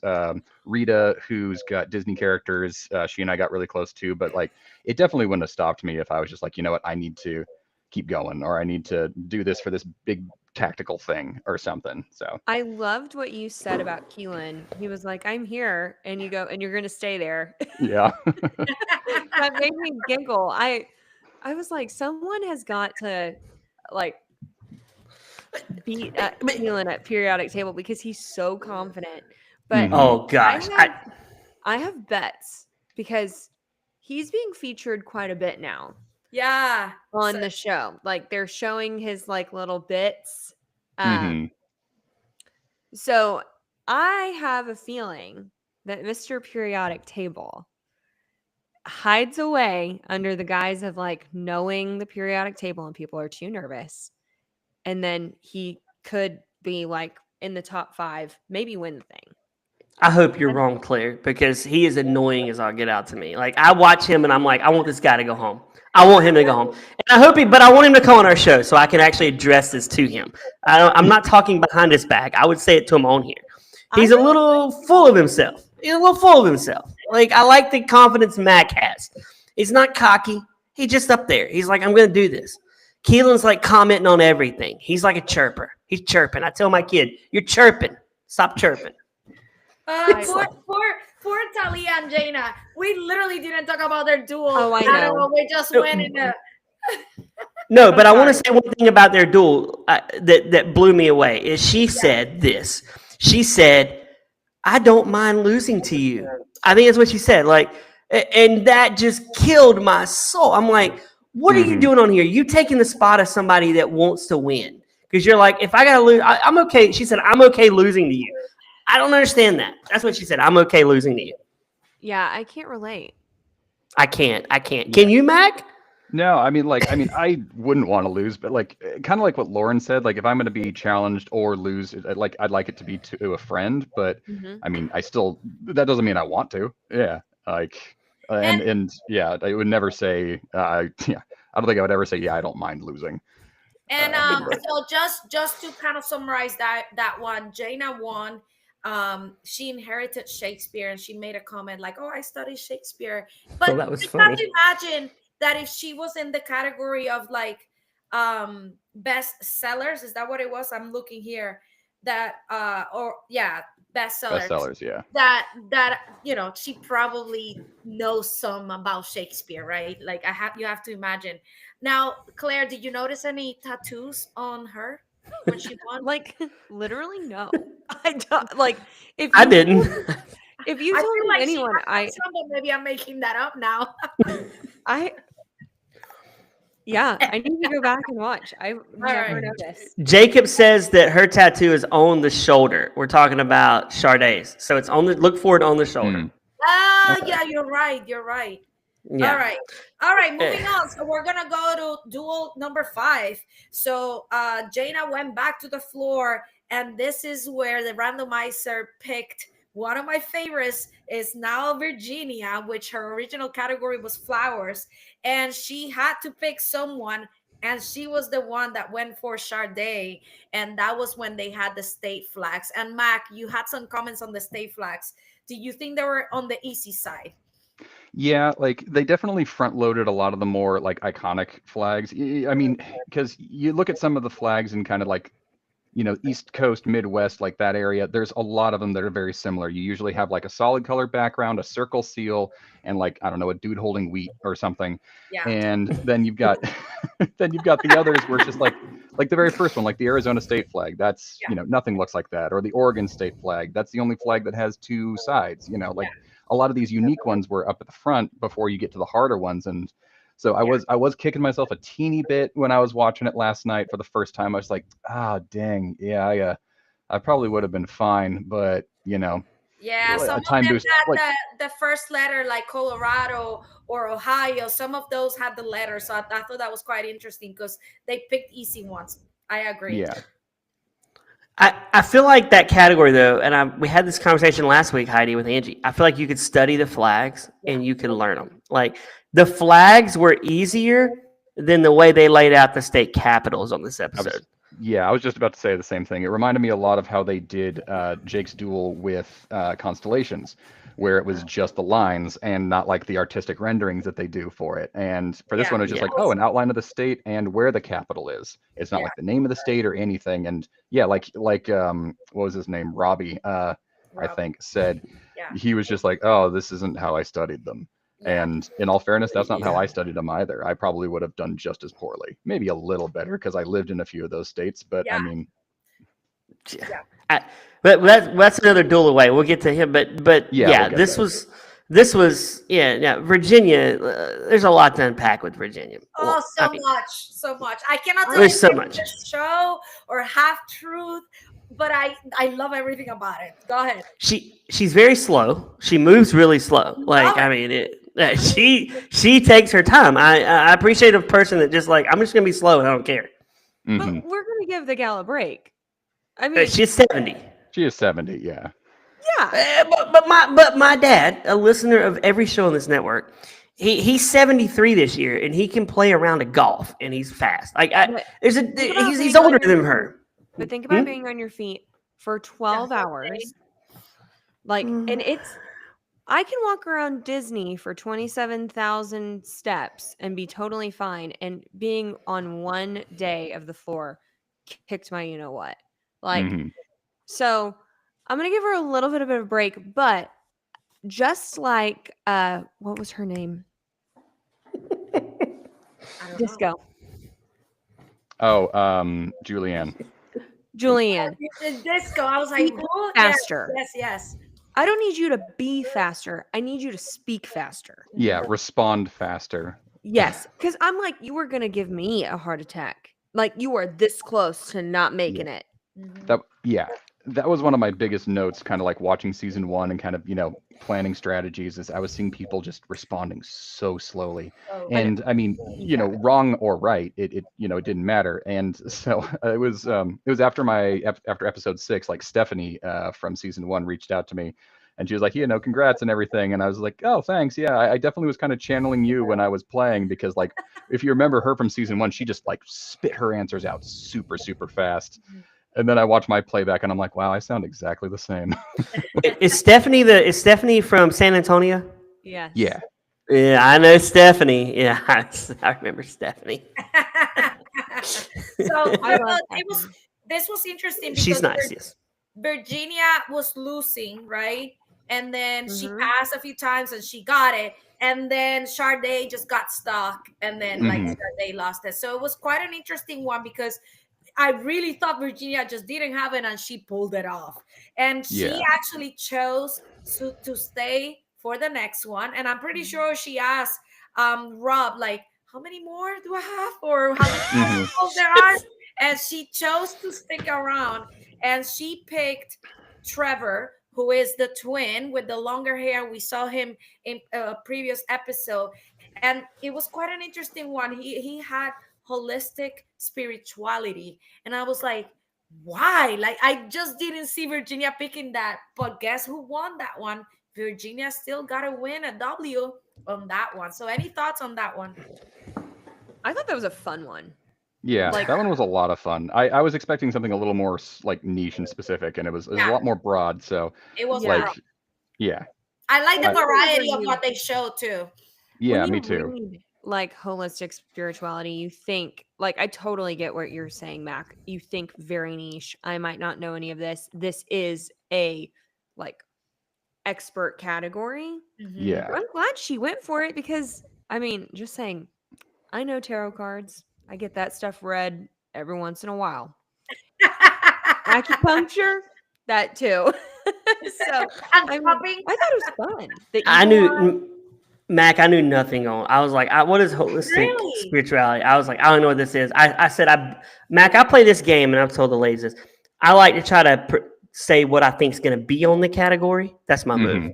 Rita, who's got Disney characters, she and I got really close too. But like, it definitely wouldn't have stopped me if I was just like, you know what, I need to keep going, or I need to do this for this big tactical thing or something. So I loved what you said about Keelan. He was like, "I'm here," and you go, "And you're gonna stay there." yeah. That made me giggle. I was like, someone has got to like beat But- Keelan at periodic table because he's so confident. But Mhm. Oh gosh, I have bets because he's being featured quite a bit now Yeah. on So- the show. Like they're showing his like little bits. Mhm. So I have a feeling that Mr. Periodic Table hides away under the guise of like knowing the periodic table and people are too nervous. And then he could be like in the top 5, maybe win the thing. I hope you're wrong, Claire, because he is annoying as all get out to me. Like I watch him and I'm like, I want this guy to go home. I want him to go home, and I hope but I want him to come on our show so I can actually address this to him. I'm not talking behind his back. I would say it to him on here. He's a little full of himself. He's a little full of himself. Like I like the confidence Mac has. He's not cocky. He's just up there. He's like, I'm going to do this. Keelan's like commenting on everything. He's like a chirper. He's chirping. I tell my kid, you're chirping. Stop chirping. Poor Talia and Jaina. We literally didn't talk about their duel. Oh, I at know. all. We just went in a. No, but I want to sorry. say one thing about their duel that blew me away is she said this. She said, I don't mind losing to you. I think that's what she said. Like, and that just killed my soul. I'm like, what are you doing on here? You taking the spot of somebody that wants to win. Because you're like, if I got to lose, I'm okay. She said, I'm okay losing to you. I don't understand that. That's what she said. I'm okay losing to you. Yeah, I can't relate. I can't. Can you, Mac? No, I mean, I wouldn't want to lose, but like, kind of like what Lauren said, like, if I'm going to be challenged or lose, I'd like it to be to a friend, but I mean, that doesn't mean I want to. Yeah. Like, and yeah, I would never say, I don't think I would ever say, yeah, I don't mind losing. And so just to kind of summarize that one, Jaina won. She inherited Shakespeare, and she made a comment like, "Oh, I studied Shakespeare." But Oh, that was just funny. have to imagine that if she was in the category of like best sellers, is that what it was? I'm looking here. That best sellers. Bestsellers, yeah. That she probably knows some about Shakespeare, right? Like you have to imagine. Now, Claire, did you notice any tattoos on her when she won? Like literally no. I don't like if I you didn't. if you I told feel me like anyone she had some, but maybe I'm making that up now. I need to go back and watch. I never right. noticed. Jacob says that her tattoo is on the shoulder. We're talking about Shardae's. So it's on the look for it on the shoulder. Yeah, you're right. Yeah. All right, moving on. So we're gonna go to duel number 5. So Jaina went back to the floor, and this is where the randomizer picked one of my favorites is now Virginia, which her original category was flowers, and she had to pick someone, and she was the one that went for Shardae, and that was when they had the state flags. And Mac, you had some comments on the state flags. Do you think they were on the easy side? Yeah, like they definitely front loaded a lot of the more like iconic flags. I mean, because you look at some of the flags and kind of like, East Coast, Midwest, like that area, there's a lot of them that are very similar. You usually have like a solid color background, a circle seal, and like, I don't know, a dude holding wheat or something. Yeah. And then you've got the others where it's just like the very first one, like the Arizona state flag. That's, nothing looks like that. Or the Oregon state flag. That's the only flag that has 2 sides, a lot of these unique ones were up at the front before you get to the harder ones. And so I was kicking myself a teeny bit when I was watching it last night for the first time. I was like, dang, yeah, I probably would have been fine, but Yeah, some of them had the first letter, like Colorado or Ohio. Some of those had the letter, so I thought that was quite interesting because they picked easy ones. I agree. Yeah. I feel like that category though, and we had this conversation last week, Heidi, with Angie. I feel like you could study the flags and you could learn them. Like the flags were easier than the way they laid out the state capitals on this episode. I was just about to say the same thing. It reminded me a lot of how they did Jake's duel with Constellations, where it was just the lines and not like the artistic renderings that they do for it. And for this one, it was just like, oh, an outline of the state and where the capital is. It's not like the name of the state or anything. And like what was his name? Robbie, I think, said he was just like, oh, this isn't how I studied them. And in all fairness, that's not how I studied them either. I probably would have done just as poorly, maybe a little better because I lived in a few of those states. But I mean, but that's another duel away. We'll get to him. But this was Virginia. There's a lot to unpack with Virginia. Oh, so much. I cannot tell there's you so much show or half truth, but I love everything about it. Go ahead. She's very slow. She moves really slow. Like I mean, she takes her time. I appreciate a person that just like I'm just gonna be slow and I don't care. But we're gonna give the gal a break. I mean, she's 70. She is 70. Yeah. Yeah. But my dad, a listener of every show on this network, he's 73 this year and he can play a round of golf and he's fast. Like he's older than her. But think about being on your feet for 12 hours. Like, and I can walk around Disney for 27,000 steps and be totally fine. And being on one day of the floor kicked my you know what. Like, so I'm going to give her a little bit of a break, but just like, what was her name? Disco. Oh, Julianne. Disco. I was like, oh, faster. Yes. I don't need you to be faster. I need you to speak faster. Yeah, respond faster. Yes, because I'm like, you were going to give me a heart attack. Like, you were this close to not making it. That was one of my biggest notes, kind of like watching season 1 and kind of, planning strategies, is I was seeing people just responding so slowly. And I mean, wrong or right, it didn't matter. And so it was after episode 6, like Stephanie from season 1 reached out to me and she was like, congrats and everything. And I was like, oh, thanks. Yeah, I definitely was kind of channeling you when I was playing, because like, if you remember her from season 1, she just like spit her answers out super, super fast. And then I watch my playback and I'm like, wow, I sound exactly the same. Is Stephanie from San Antonio? Yes. Yeah. Yeah, I know Stephanie. Yeah, I remember Stephanie. So this was interesting because she's nice, yes. Virginia was losing, right? And then she passed a few times and she got it. And then Sade just got stuck. And then Sade lost it. So it was quite an interesting one because I really thought Virginia just didn't have it and she pulled it off. And she actually chose to stay for the next one. And I'm pretty sure she asked Rob, like, how many more do I have? Or how many people there are? And she chose to stick around. And she picked Trevor, who is the twin with the longer hair. We saw him in a previous episode. And it was quite an interesting one. He had holistic spirituality, and I was like, why? Like, I just didn't see Virginia picking that, but guess who won that one? Virginia still got to win a W on that one. So any thoughts on that one? I thought that was a fun one. Yeah, that one was a lot of fun. I was expecting something a little more like niche and specific, and it was a lot more broad. So it was like, I like the variety of what they showed too. Yeah, me too. Like holistic spirituality, you think, like, I totally get what you're saying, Mac. You think very niche. I might not know any of this. This is a like expert category. Yeah, I'm glad she went for it because, I mean, just saying, I know tarot cards. I get that stuff read every once in a while. Acupuncture, that too. So I thought it was fun. I knew. Mac, I knew nothing on. I was like, what is holistic spirituality? I was like, I don't know what this is. I said, Mac, I play this game, and I've told the ladies this. I like to try to say what I think is going to be on the category. That's my move.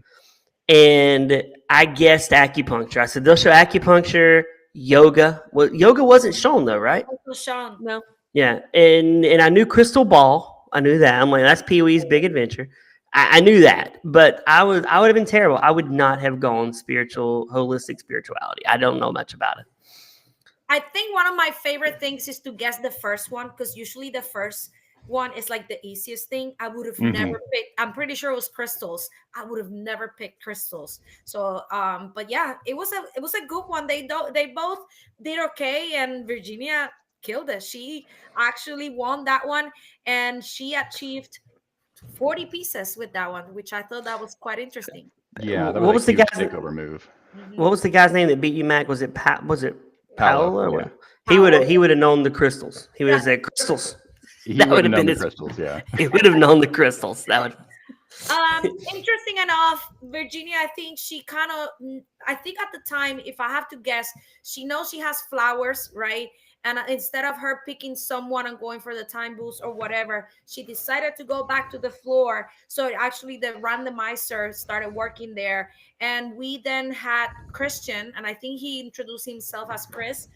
And I guessed acupuncture. I said, they'll show acupuncture, yoga. Well, yoga wasn't shown, though, right? It was shown. No. Yeah. And I knew crystal ball. I knew that. I'm like, that's Pee Wee's Big Adventure. I knew that, but I would have been terrible. I would not have gone holistic spirituality. I don't know much about it. I think one of my favorite things is to guess the first one, because usually the first one is like the easiest thing. I would have never picked. I'm pretty sure it was crystals. I would have never picked crystals. So, but yeah, it was a good one. They both did okay, and Virginia killed it. She actually won that one, and she achieved 40 pieces with that one, which I thought that was quite interesting. Yeah, that What was a the huge guy's takeover move. What was the guy's name that beat you, Mac? Was it Paolo? Yeah. He would have known the crystals. He would have said crystals. He That would would have have known been the his- crystals, yeah. He would have known the crystals. That would. Interesting enough, Virginia, I think I think at the time, if I have to guess, she knows she has flowers, right? And instead of her picking someone and going for the time boost or whatever, she decided to go back to the floor. So actually the randomizer started working there. And we then had Christian, and I think he introduced himself as Chris,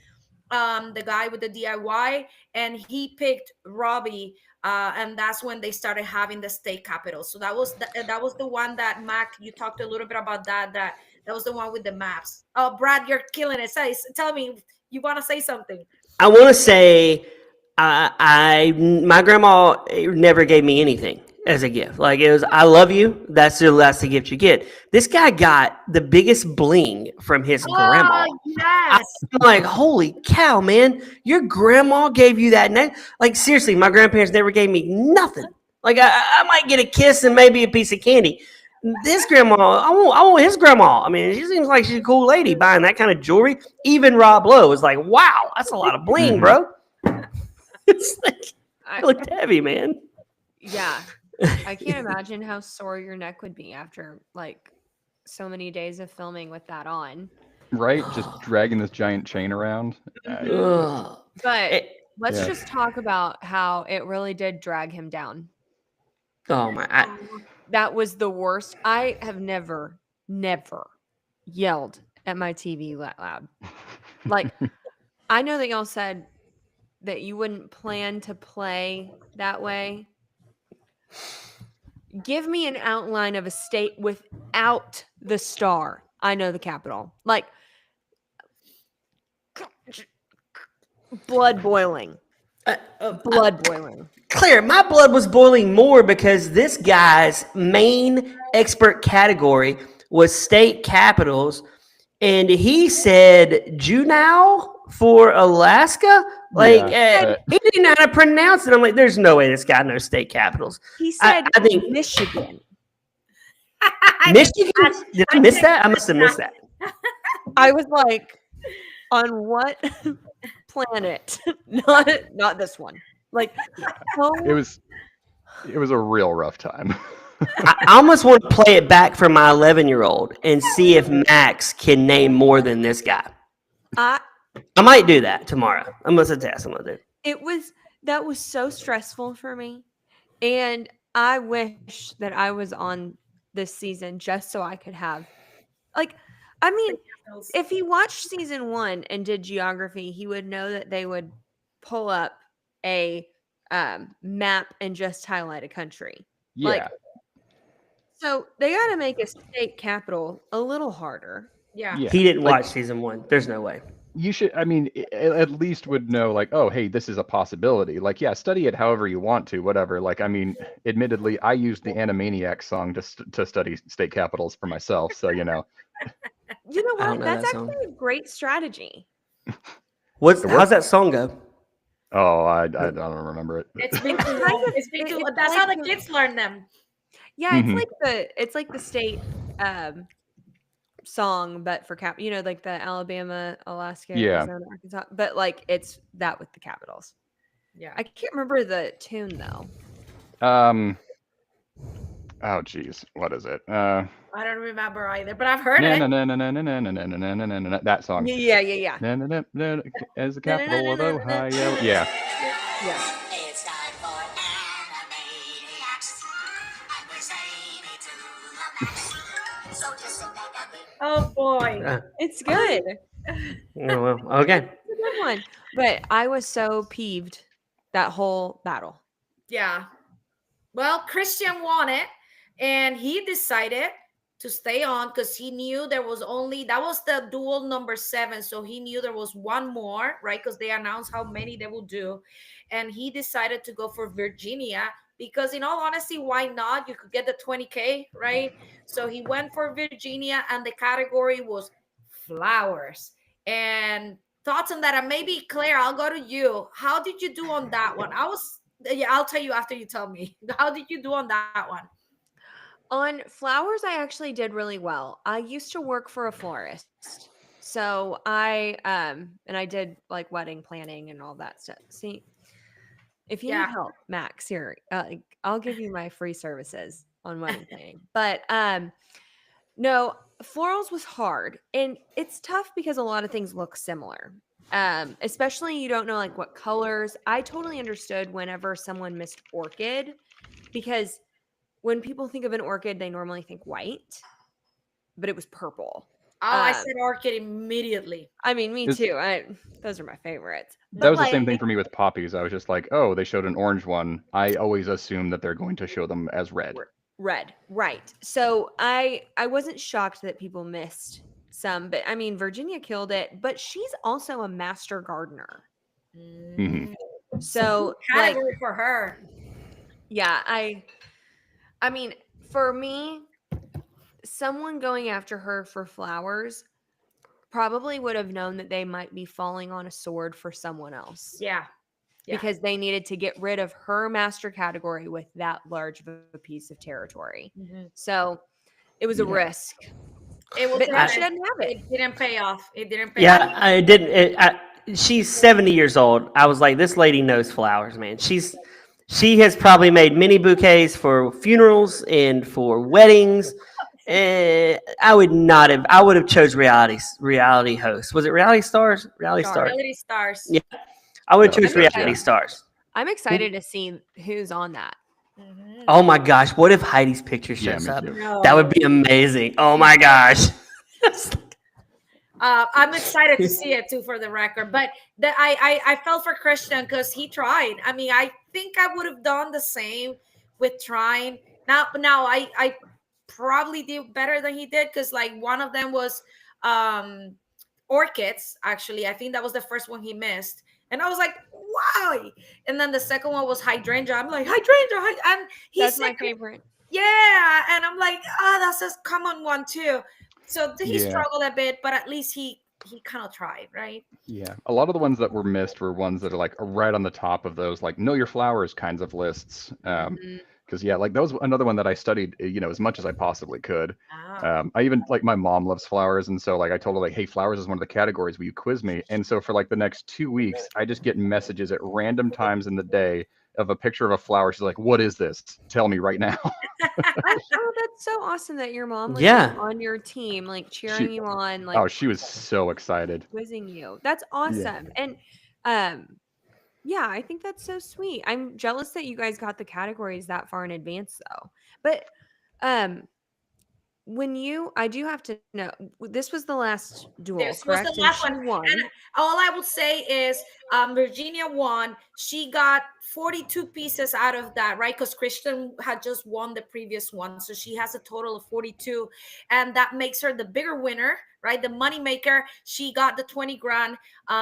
the guy with the DIY, and he picked Robbie. And that's when they started having the state capital. So that was the one that Mac, you talked a little bit about that was the one with the maps. Oh, Brad, you're killing it. Tell me, you want to say something? I want to say, my grandma never gave me anything as a gift. Like, it was, I love you. That's the gift you get. This guy got the biggest bling from his grandma. Yes. I'm like, holy cow, man! Your grandma gave you that. Like, seriously, my grandparents never gave me nothing. Like, I might get a kiss and maybe a piece of candy. This grandma, I want his grandma. I mean, she seems like she's a cool lady buying that kind of jewelry. Even Rob Lowe was like, wow, that's a lot of bling, bro. It's like, it looked heavy, man. Yeah. I can't imagine how sore your neck would be after like so many days of filming with that on. Right? Just dragging this giant chain around. Ugh. But let's Yeah. just talk about how it really did drag him down. Oh my! That was the worst. I have never yelled at my TV that loud. Like, I know that y'all said that you wouldn't plan to play that way. Give me an outline of a state without the star. I know the capital. Like, blood boiling. Blood boiling. Claire, my blood was boiling more because this guy's main expert category was state capitals, and he said Juneau for Alaska. Like, Yeah, he didn't know how to pronounce it. I'm like, there's no way this guy knows state capitals. He said I think Michigan. Michigan. Did I miss that? I must have missed that. I was like, on what planet? Not this one. Like, It was a real rough time. I almost want to play it back for my 11-year-old and see if Max can name more than this guy. I might do that tomorrow. I'm gonna test. I'm gonna do it. That was so stressful for me, and I wish that I was on this season just so I could have, like, I mean, if he watched season 1 and did geography, he would know that they would pull up a map and just highlight a country. Yeah. Like, so they got to make a state capital a little harder. Yeah. He didn't watch season 1. There's no way. You should, I mean, at least would know, like, oh, hey, this is a possibility. Like, yeah, study it however you want to, whatever. Like, I mean, admittedly, I used the Animaniacs song to study state capitals for myself. So, you know. You know I what? don't know That's that song. actually a great strategy. How's that song go? Oh, I don't remember it. It's been too Kind long. of- It's been too. it's That's like how the the- kids learn them. Yeah, Mhm. it's like the state song, but for you know, like the Alabama, Alaska, Yeah. Arizona, Arkansas, but like it's that with the capitals. Yeah. I can't remember the tune though. Oh, geez, what is it? I don't remember either, but I've heard Na it. na na na na na na na na na na na na, that song. Yeah. Na, na, na, na, as the capital of Ohio. Yeah. Yeah. It's time for Animaniacs, and we're saying it to the max. So just sit back and relax. Oh boy. It's good. Oh, well, okay. It's a good one. But I was so peeved that whole battle. Yeah. Well, Christian won it, and he decided to stay on because he knew there was only that was the duel number 7, so he knew there was one more, right? Because they announced how many they will do, and he decided to go for Virginia because, in all honesty, why not? You could get the 20K, right? So he went for Virginia, and the category was flowers. And thoughts on that? And maybe Claire, I'll go to you. How did you do on that one? Yeah, I'll tell you after you tell me. How did you do on that one? On flowers, I actually did really well. I used to work for a florist. So and I did like wedding planning and all that stuff. See, if you Yeah. need help, Max, here, I'll give you my free services on wedding planning. But no, florals was hard, and it's tough because a lot of things look similar. Especially you don't know like what colors. I totally understood whenever someone missed orchid, because when people think of an orchid, they normally think white, but it was purple. Oh, I said orchid immediately. I mean, me Is- too. Those are my favorites. That But was the same like, thing for me with poppies. I was just like, oh, they showed an orange one. I always assume that they're going to show them as red. red, right? So I wasn't shocked that people missed some, but I mean, Virginia killed it. But she's also a master gardener, Mhm. so like, Category for her. yeah, I mean, for me, someone going after her for flowers probably would have known that they might be falling on a sword for someone else. Yeah. Yeah. Because they needed to get rid of her master category with that large of a piece of territory. Mhm. So it was a Yeah. risk. It was But now she not- doesn't have it. It didn't pay off. It didn't pay Yeah, off. I didn't. She's 70 years old. I was like, this lady knows flowers, man. She has probably made many bouquets for funerals and for weddings. I would not have. I would have chose reality hosts. Was it reality stars? Reality stars. Reality stars. Yeah. I would have Yeah, chose yeah. reality stars. I'm excited to see who's on that. Mhm. Oh my gosh! What if Heidi's picture Yeah, shows me up? too. No. That would be amazing. Oh my gosh! I'm excited to see it too, for the record. But I felt for Christian because he tried. I mean, I think I would have done the same with trying. Now I probably did better than he did because like one of them was orchids. Actually, I think that was the first one he missed, and I was like, why? And then the second one was hydrangea. I'm like, hydrangea, and he That's said, my favorite. yeah, and I'm like, oh, that's a common one too. So he Yeah. struggled a bit, but at least he kind of tried, right? Yeah. A lot of the ones that were missed were ones that are like right on the top of those, like know your flowers kinds of lists. Mhm. Because yeah, like that was another one that I studied, as much as I possibly could. Ah. I even like my mom loves flowers, and so like I told her like, hey, flowers is one of the categories. Will you quiz me? And so for like the next 2 weeks, I just get messages at random times in the day of a picture of a flower. She's like, what is this? Tell me right now. Oh, that's so awesome that your mom was Yeah. on your team, like cheering you on, like Oh, she was so excited. quizzing you. That's awesome. And yeah, I think that's so sweet. I'm jealous that you guys got the categories that far in advance though. But I do have to know, this was the last duel, This was correct? the last And one. she won. And all I would say is Virginia won. She got 42 pieces out of that, right? Because Christian had just won the previous one. So she has a total of 42. And that makes her the bigger winner, right? The money maker. She got the 20 grand.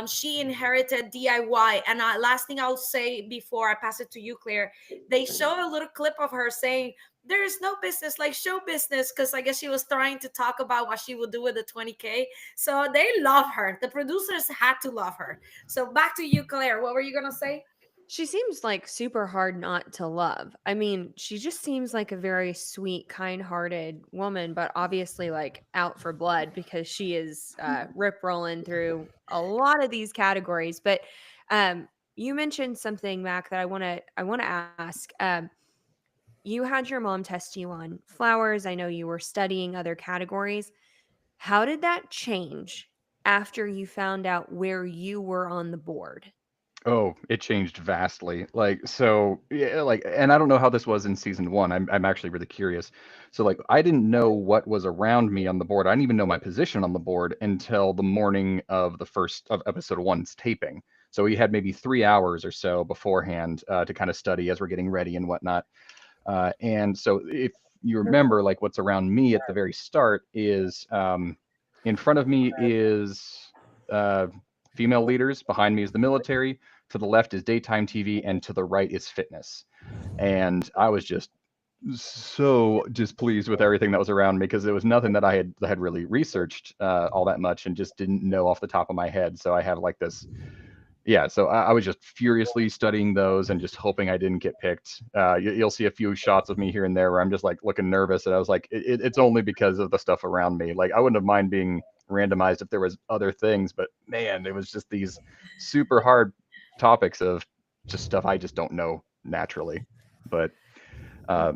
She inherited DIY. And last thing I'll say before I pass it to you, Claire, they show a little clip of her saying, there is no business like show business, because I guess she was trying to talk about what she would do with the 20K. So they love her. The producers had to love her. So back to you, Claire. What were you gonna say? She seems like super hard not to love. I mean, she just seems like a very sweet, kind-hearted woman, but obviously like out for blood because she is rip rolling through a lot of these categories. But you mentioned something, Mac, that I want to ask. You had your mom test you on flowers. I know you were studying other categories. How did that change after you found out where you were on the board? Oh, it changed vastly. Like, so, yeah, like, and I don't know how this was in season one. I'm actually really curious. So, like, I didn't know what was around me on the board. I didn't even know my position on the board until the morning of the first of episode one's taping. So we had maybe 3 hours or so beforehand to kind of study as we're getting ready and whatnot. And so if you remember, like what's around me at the very start is in front of me is female leaders, behind me is the military, to the left is daytime TV, and to the right is fitness. And I was just so displeased with everything that was around me because it was nothing that I had really researched all that much and just didn't know off the top of my head. So I have like this, yeah. So I was just furiously studying those and just hoping I didn't get picked. You'll see a few shots of me here and there where I'm just like looking nervous, and I was like, it's only because of the stuff around me. Like I wouldn't have mind being randomized if there was other things, but man, it was just these super hard topics of just stuff I just don't know naturally. But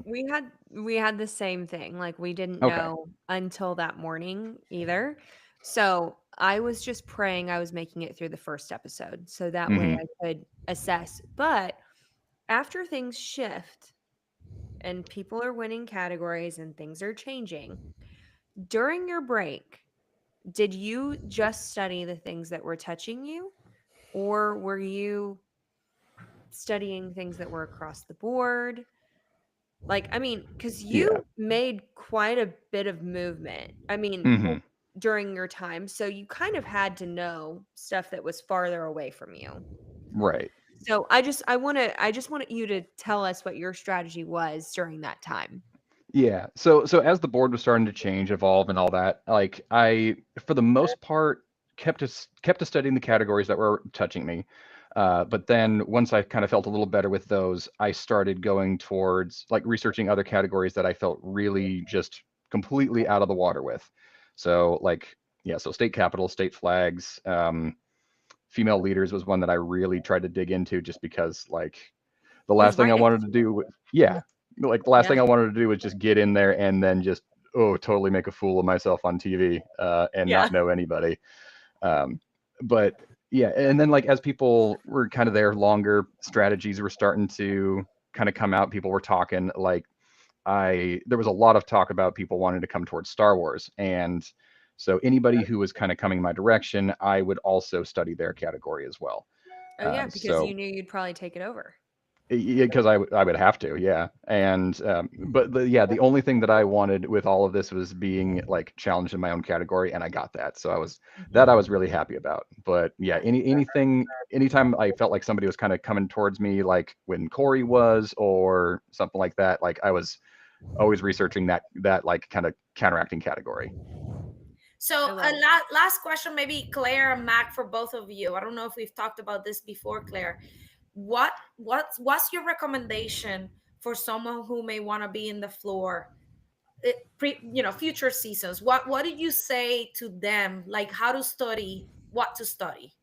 we had the same thing. Like we didn't Okay. know until that morning either. So I was just praying I was making it through the first episode so that way I could assess. But after things shift and people are winning categories and things are changing, during your break, did you just study the things that were touching you, or were you studying things that were across the board? Like, I mean, because you Yeah. made quite a bit of movement. I mean, Mhm. during your time, so you kind of had to know stuff that was farther away from you. Right. So I just wanted you to tell us what your strategy was during that time. Yeah. So as the board was starting to change, evolve, and all that, like I, for the most part, kept to studying the categories that were touching me. But then once I kind of felt a little better with those, I started going towards like researching other categories that I felt really just completely out of the water with. So like, yeah, so state capitals, state flags, female leaders was one that I really tried to dig into just because like the It was last thing right I next wanted to to you. do, yeah, like the last Yeah. thing I wanted to do was just get in there and then just totally make a fool of myself on TV and Yeah. not know anybody. Um, but yeah, and then like as people were kind of there longer, strategies were starting to kind of come out. People were talking like there was a lot of talk about people wanting to come towards Star Wars, and so anybody who was kind of coming my direction, I would also study their category as well. Oh yeah, because So you knew you'd probably take it over. yeah, because I would have to, yeah. And but yeah, the only thing that I wanted with all of this was being like challenged in my own category, and I got that. So I was really happy about. But yeah, anytime I felt like somebody was kind of coming towards me, like when Corey was or something like that, like I was always researching that like kind of counteracting category. So, I love it. last question, maybe Claire and Mac, for both of you. I don't know if we've talked about this before, Claire. What's your recommendation for someone who may want to be in the floor, future seasons? What did you say to them, like how to study, what to study?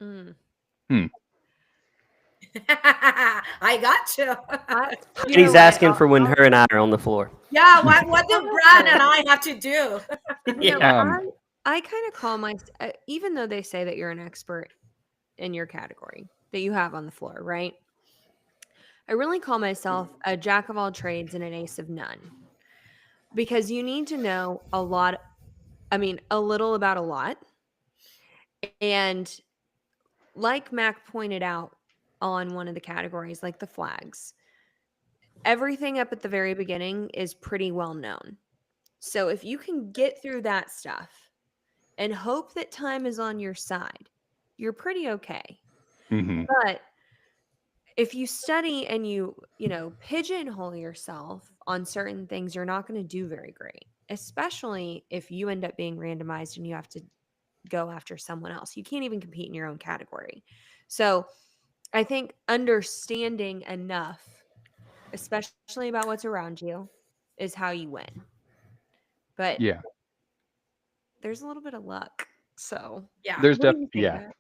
Mm. I got you. You He's know what? asking for when her and I are on the floor. Yeah, what do Brad and I have to do? You know, Yeah. I kind of call even though they say that you're an expert in your category that you have on the floor, right? I really call myself a jack of all trades and an ace of none, because you need to know a little about a lot. And like Mac pointed out on one of the categories, like the flags, everything up at the very beginning is pretty well known. So if you can get through that stuff and hope that time is on your side, you're pretty okay. Mm-hmm. But if you study and you pigeonhole yourself on certain things, you're not going to do very great, especially if you end up being randomized and you have to go after someone else. You can't even compete in your own category. So I think understanding enough, especially about what's around you, is how you win. But Yeah. there's a little bit of luck. So Yeah. There's what do you think, yeah, Matt?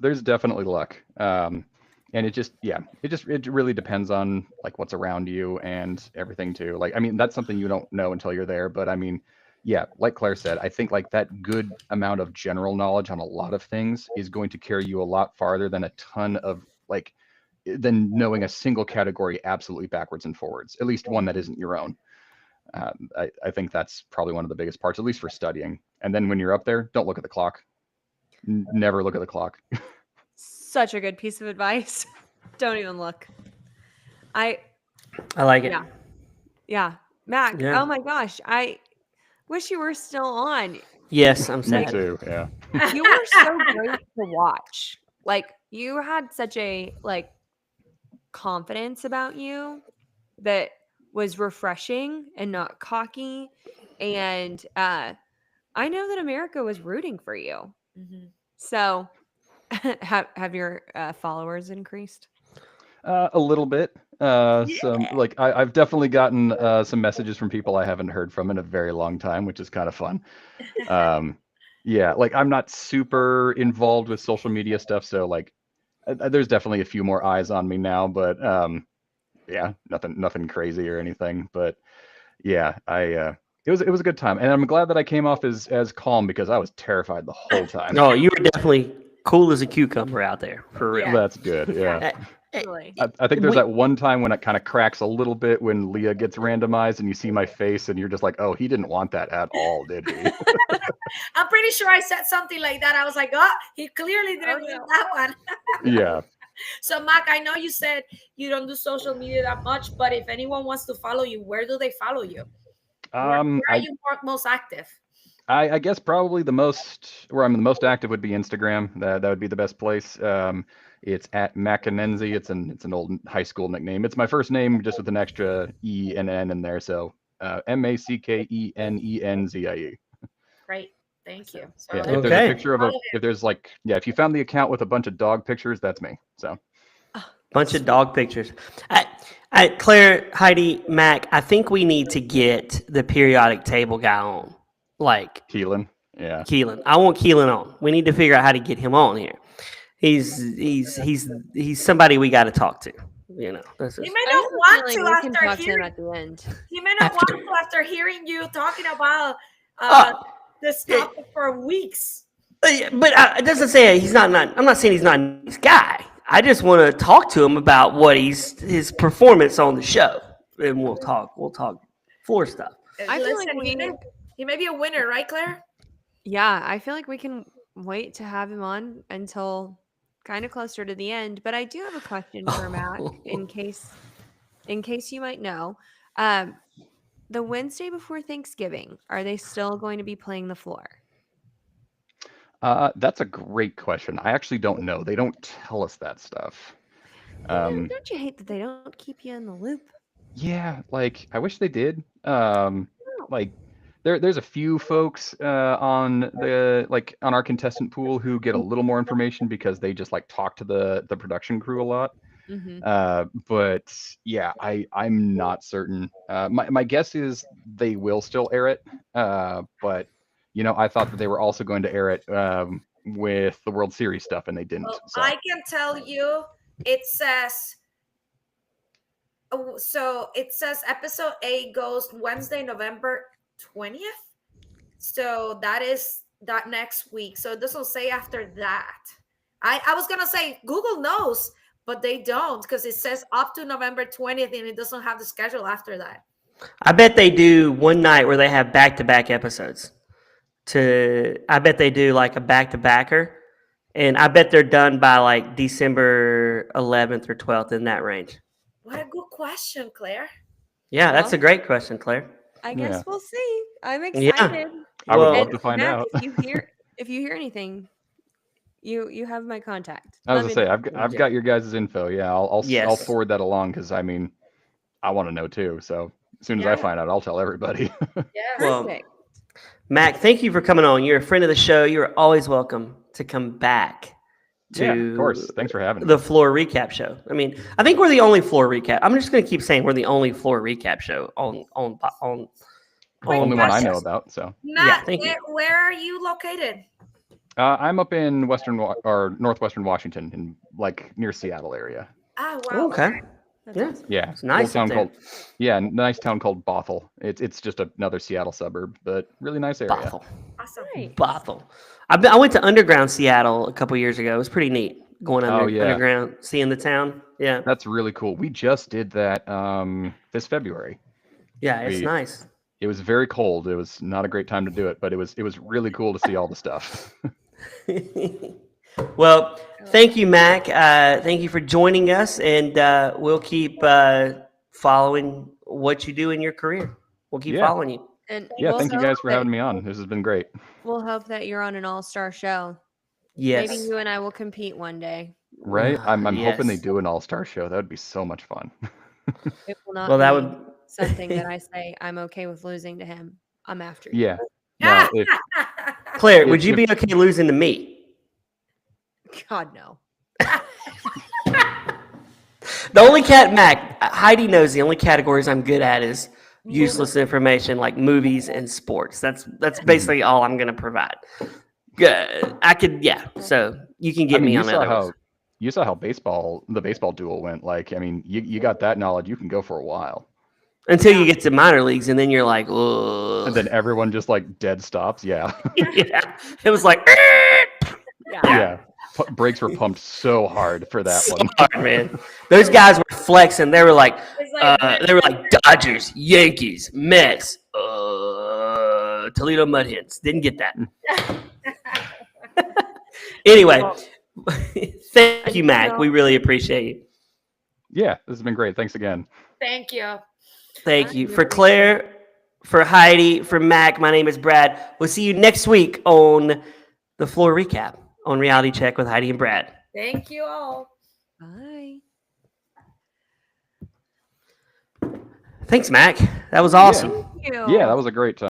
there's definitely luck. And it really depends on like what's around you and everything too. Like I mean, that's something you don't know until you're there, but I mean, yeah, like Claire said, I think like that good amount of general knowledge on a lot of things is going to carry you a lot farther than a ton of like than knowing a single category absolutely backwards and forwards, at least one that isn't your own. I think that's probably one of the biggest parts, at least for studying. And then when you're up there, don't look at the clock. Never look at the clock. Such a good piece of advice. Don't even look. I like it. Yeah. Yeah. Mac, Yeah. oh my gosh. I wish you were still on. Yes, I'm Me sad. too. Yeah. You were so great to watch. Like you had such a like confidence about you that was refreshing and not cocky. And I know that America was rooting for you. Mhm. So have your followers increased? A little bit. Some like I've definitely gotten some messages from people I haven't heard from in a very long time, which is kind of fun. Yeah, like I'm not super involved with social media stuff, so like there's definitely a few more eyes on me now, but yeah, nothing crazy or anything. But yeah, it was a good time, and I'm glad that I came off as calm because I was terrified the whole time. Oh, you were definitely cool as a cucumber out there, for real. Yeah. That's good. Yeah. Really? I think there's We- that one time when it kind of cracks a little bit when Leah gets randomized and you see my face and you're just like, oh, he didn't want that at all, did he? I'm pretty sure I said something like that. I was like, oh, he clearly didn't Oh, mean no. that one. Yeah. So, Mac, I know you said you don't do social media that much, but if anyone wants to follow you, where do they follow you? Where are you most active? I guess probably where I'm the most active would be Instagram. That would be the best place. It's at Mackenenzie. It's an old high school nickname. It's my first name just with an extra E and N in there. So MacKenenzie. Great. Thank you. So, Yeah, if Okay. there's a picture of if you found the account with a bunch of dog pictures, that's me. So Bunch of dog pictures. Claire, Heidi, Mac, I think we need to get the periodic table guy on. Like Keelan. Yeah. Keelan. I want Keelan on. We need to figure out how to get him on here. He's somebody we got to talk to. You know, this is, he may I not have a want feeling to we can after talk to him hearing. at the end. He may not want to after hearing you talking about this yeah. topic for weeks. but it doesn't say he's not. I'm not saying he's not a nice guy. I just want to talk to him about what his performance on the show, and we'll talk floor stuff. I feel like he may be a winner, right, Claire? Yeah, I feel like we can wait to have him on until kind of closer to the end. But I do have a question for Mac in case you might know. The Wednesday before Thanksgiving, are they still going to be playing the floor? That's a great question. I actually don't know. They don't tell us that stuff. Don't you hate that they don't keep you in the loop? Yeah, like I wish they did. Like there's a few folks on our contestant pool who get a little more information because they just like talk to the production crew a lot. But yeah, I'm not certain. My guess is they will still air it. But you know, I thought that they were also going to air it with the World Series stuff, and they didn't. Well, So. I can tell you, it says. So it says episode 8 goes Wednesday, November 20th. So that is that next week. So it doesn't say after that. I was gonna say Google knows, but they don't because it says up to November 20th and it doesn't have the schedule after that. I bet they do one night where they have back-to-back episodes. I bet they do like a back-to-backer, and I bet they're done by like December 11th or 12th in that range. What a good question, Claire. Yeah, that's a Well, great question, Claire. I guess Yeah. we'll see. I'm Yeah. excited. I would Well- love to find Mac, out. if you hear anything, you have my contact. I was Let gonna me say know. I've got your guys' info. Yeah, I'll Yes. forward that along because I mean I want to know too. So as soon as I Yeah. find out, I'll tell everybody. Yes. Well, Perfect. Mac, thank you for coming on. You're a friend of the show. You're always welcome to come back to Yeah, of course. Thanks for having me. the floor recap show. I mean, I think we're the only floor recap. I'm just going to keep saying we're the only floor recap show on Only one I know podcast. about. So Matt, thank you. where are you located? I'm up in northwestern Washington, in like near Seattle area. Ah, wow. Okay. That's Yeah. awesome. Yeah, It's nice little up town there. nice town called Bothell. It's just another Seattle suburb, but really nice area. Bothell. Awesome. Right. Bothell. I went to Underground Seattle a couple years ago. It was pretty neat going Oh, yeah. underground, seeing the town. Yeah. That's really cool. We just did that this February. Yeah, it's We- nice. It was very cold. It was not a great time to do it, but it was really cool to see all the stuff. Well, thank you, Mac. Thank you for joining us, and we'll keep following what you do in your career. We'll keep Yeah. following you. And Yeah, we'll thank you hope guys for that- having me on. This has been great. We'll hope that you're on an all-star show. Yes. Maybe you and I will compete one day. Right? I'm hoping they Yes. do an all-star show. That would be so much fun. It will not Well, that be would. something that I say I'm okay with losing to him. I'm after you. Yeah. No, if Claire, If- would you be okay losing to me? God no. The only Heidi knows the only categories I'm good at is useless information like movies and sports. That's basically all I'm gonna provide. Good. I could, yeah. So you can get me you on saw other how ones. you saw how the baseball duel went. Like, I mean, you got that knowledge, you can go for a while. Until you get to minor leagues, and then you're like, oh. And then everyone just like dead stops. Yeah. Yeah. It was like, Yeah. Brakes were pumped so hard for that one. hard, man. Those guys were flexing. They were like, It's Dodgers, Yankees, Mets, Toledo Mud Hens. Didn't get that. Anyway, thank you, Mac. We really appreciate you. Yeah, this has been great. Thanks again. Thank you. Thank you. For Claire, for Heidi, for Mac, my name is Brad. We'll see you next week on the Floor Recap on Reality Check with Heidi and Brad. Thank you all. Bye. Thanks, Mac. That was awesome. Thank you. Yeah, that was a great time.